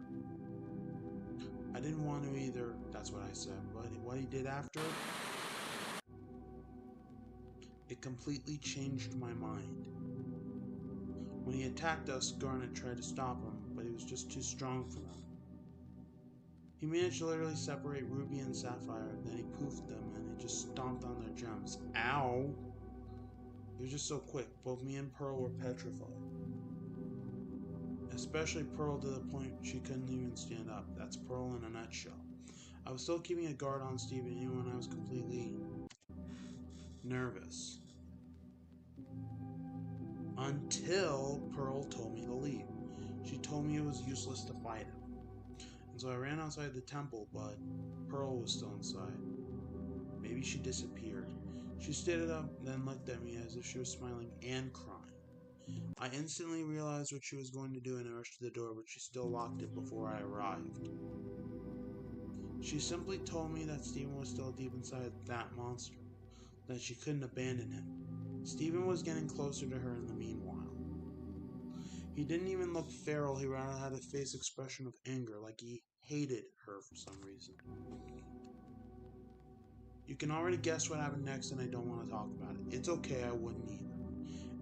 I didn't want to either, that's what I said. But what he did after, it completely changed my mind. When he attacked us, Garnet tried to stop him, but he was just too strong for him. He managed to literally separate Ruby and Sapphire, then he poofed them and he just stomped on their gems. Ow! He was just so quick. Both me and Pearl were petrified. Especially Pearl, to the point she couldn't even stand up. That's Pearl in a nutshell. I was still keeping a guard on Steven even when I was completely nervous. Until Pearl told me to leave. She told me it was useless to fight him. And so I ran outside the temple, but Pearl was still inside. Maybe she disappeared. She stood up, then looked at me as if she was smiling and crying. I instantly realized what she was going to do and I rushed to the door, but she still locked it before I arrived. She simply told me that Steven was still deep inside that monster, that she couldn't abandon him. Steven was getting closer to her in the meanwhile. He didn't even look feral, he rather had a face expression of anger, like he hated her for some reason. You can already guess what happened next and I don't want to talk about it. It's okay, I wouldn't either.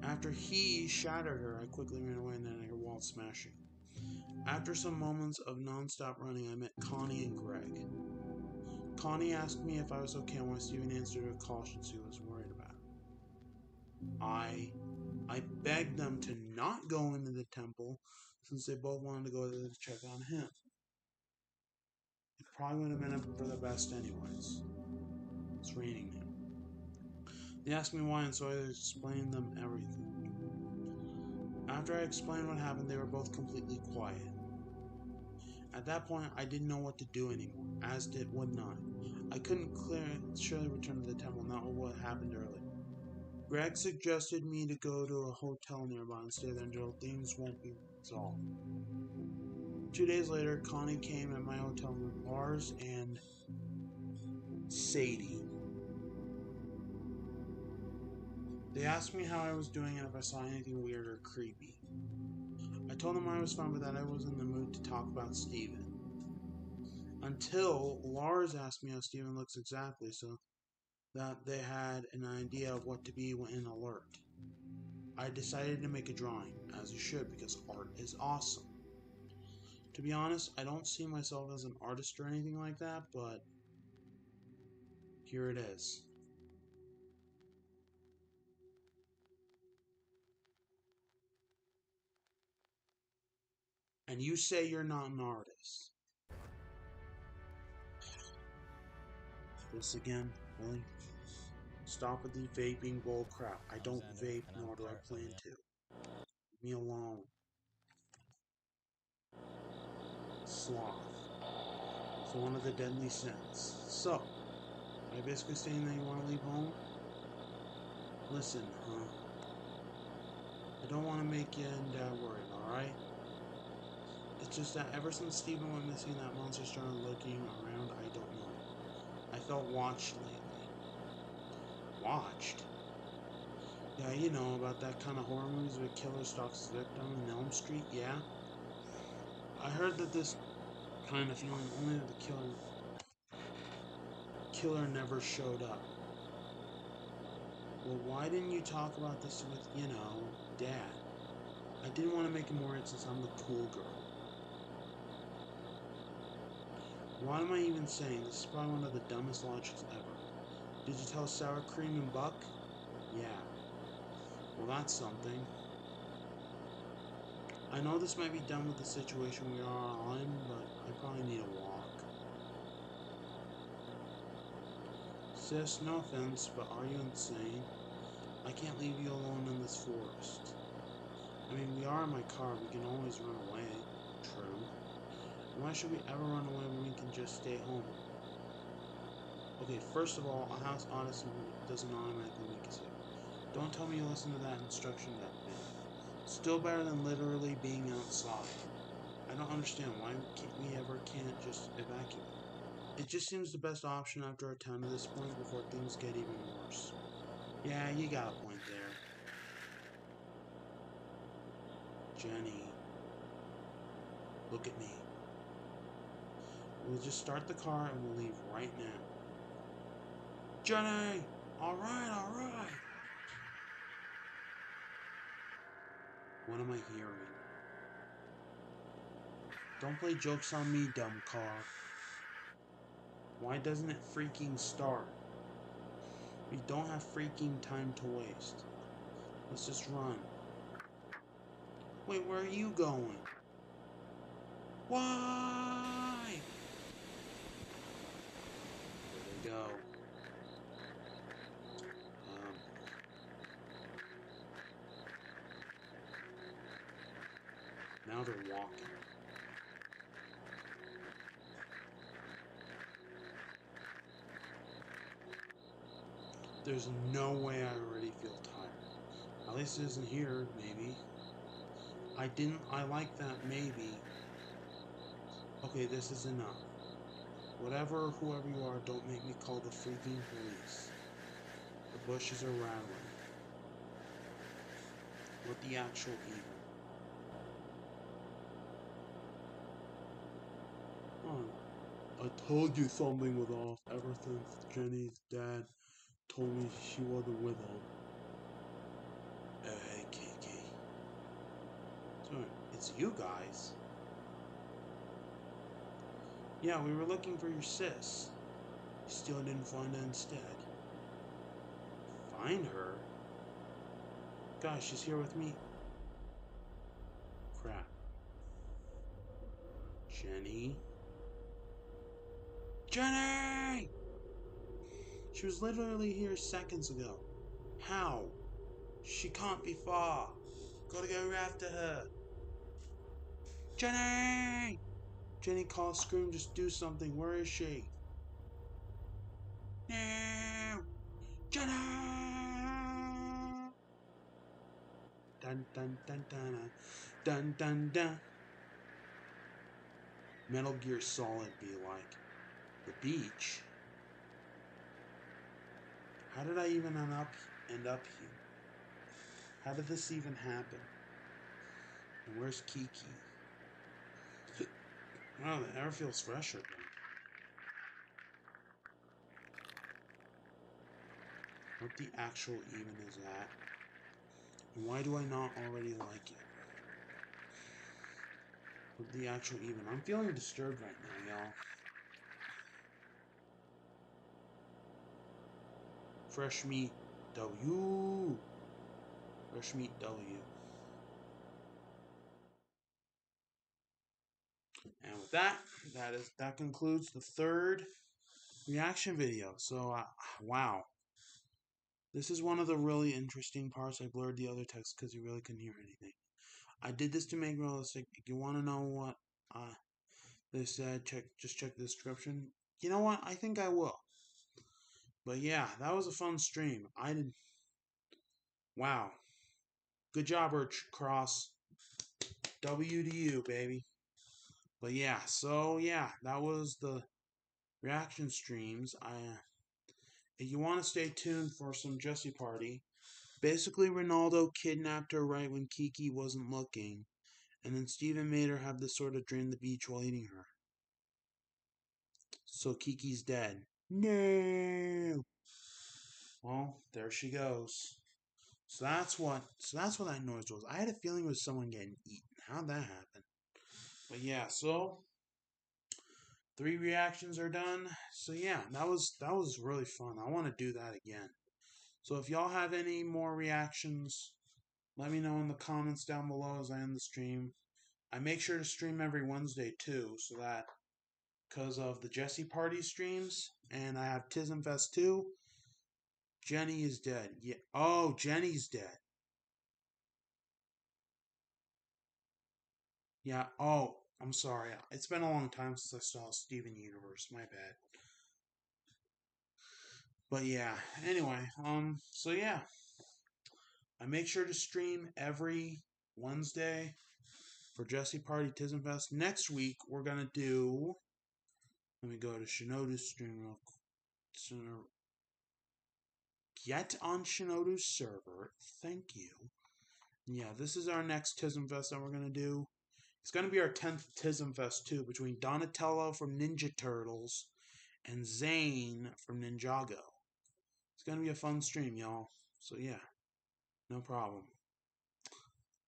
After he shattered her, I quickly ran away and then I heard walls smashing. After some moments of non-stop running, I met Connie and Greg. Connie asked me if I was okay and why Steven answered her caution she was worried about. I begged them to not go into the temple since they both wanted to go there to check on him. It probably would have been for the best anyways. It's raining now. They asked me why and so I explained them everything. After I explained what happened, they were both completely quiet. At that point, I didn't know what to do anymore, as did Wood9. I couldn't surely return to the temple, not with what happened earlier. Greg suggested me to go to a hotel nearby and stay there until things won't be resolved. 2 days later, Connie came at my hotel with Lars and Sadie. They asked me how I was doing and if I saw anything weird or creepy. I told them I was fine, but that I was in the mood to talk about Steven. Until Lars asked me how Steven looks exactly, so that they had an idea of what to be in alert. I decided to make a drawing, as you should, because art is awesome. To be honest, I don't see myself as an artist or anything like that, but here it is. And you say you're not an artist. This again? Really? Stop with the vaping bull crap. I don't vape, nor do I plan to. Leave me alone. Sloth. So one of the deadly sins. So, are you basically saying that you want to leave home? Listen, I don't want to make you and Dad worried, alright? It's just that ever since Steven went missing, that monster started looking around, I don't know. I felt watched lately. Watched? Yeah, you know, about that kind of horror movies where killer stalks his victim in Elm Street, yeah? I heard that this kind of feeling only that the killer never showed up. Well, why didn't you talk about this with, Dad? I didn't want to make it more since I'm the cool girl. What am I even saying? This is probably one of the dumbest logics ever. Did you tell Sour Cream and Buck? Yeah. Well, that's something. I know this might be done with the situation we are all in, but I probably need a walk. Sis, no offense, but are you insane? I can't leave you alone in this forest. I mean, we are in my car, we can always run away. True. And why should we ever run away when we can just stay home? Okay, first of all, a house honestly doesn't automatically make us safe. Don't tell me you listen to that instruction that thing. Still better than literally being outside. I don't understand why we ever can't just evacuate. It just seems the best option after a town at this point before things get even worse. Yeah, you got a point there. Jenny, look at me. We'll just start the car and we'll leave right now. Jenny! Alright, alright! What am I hearing? Don't play jokes on me, dumb car. Why doesn't it freaking start? We don't have freaking time to waste. Let's just run. Wait, where are you going? Why? There they go. Now they're walking. There's no way I already feel tired. At least it isn't here, maybe. I like that maybe. Okay, this is enough. Whoever you are, don't make me call the freaking police. The bushes are rattling. What the actual evil? Oh, I told you something was off ever since Jenny's dad told me she wasn't with him. Hey, Kiki. Sorry, it's you guys. Yeah, we were looking for your sis. You still didn't find her instead. Find her? Gosh, she's here with me. Crap. Jenny? Jenny! She was literally here seconds ago. How? She can't be far. Gotta go after her. Jenny! Jenny, call, scream, just do something. Where is she? No! Jenny! Dun dun dun dun dun dun dun. Metal Gear Solid be like. The beach? How did I even end up here? How did this even happen? And where's Kiki? Wow, the air feels fresher. What the actual even is that? And why do I not already like it? What the actual even? I'm feeling disturbed right now, y'all. Fresh meat W. Fresh meat W. And with that concludes the third reaction video. So, wow. This is one of the really interesting parts. I blurred the other text because you really couldn't hear anything. I did this to make realistic. If you want to know what they said, just check the description. You know what? I think I will. But yeah, that was a fun stream. Wow. Good job, Cross. W to you, baby. But yeah, so yeah, that was the reaction streams. If you want to stay tuned for some Jessie Party, basically Ronaldo kidnapped her right when Kiki wasn't looking, and then Steven made her have this sort of dream on the beach while eating her. So Kiki's dead. No! Well, there she goes. So that's what that noise was. I had a feeling it was someone getting eaten. How'd that happen? But yeah, so 3 reactions are done. So yeah, that was really fun. I want to do that again. So if y'all have any more reactions, let me know in the comments down below as I end the stream. I make sure to stream every Wednesday too, so that because of the Jesse Party streams, and I have Tismfest 2. Jenny is dead. Yeah. Oh, Jenny's dead. Yeah. Oh, I'm sorry. It's been a long time since I saw Steven Universe. My bad. But yeah. Anyway, so yeah. I make sure to stream every Wednesday for Jesse Party Tismfest. Next week we're gonna do. Let me go to Shinoda's stream real quick. Get on Shinoda's server. Thank you. Yeah, this is our next Tismfest that we're going to do. It's going to be our 10th Tismfest, too, between Donatello from Ninja Turtles and Zane from Ninjago. It's going to be a fun stream, y'all. So, yeah, no problem.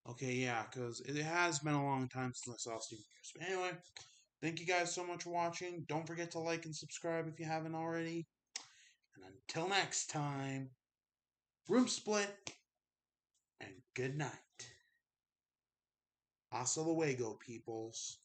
Okay, yeah, because it has been a long time since I saw Steven Universe. But anyway, thank you guys so much for watching. Don't forget to like and subscribe if you haven't already. And until next time, room split, and good night. Hasta luego, peoples.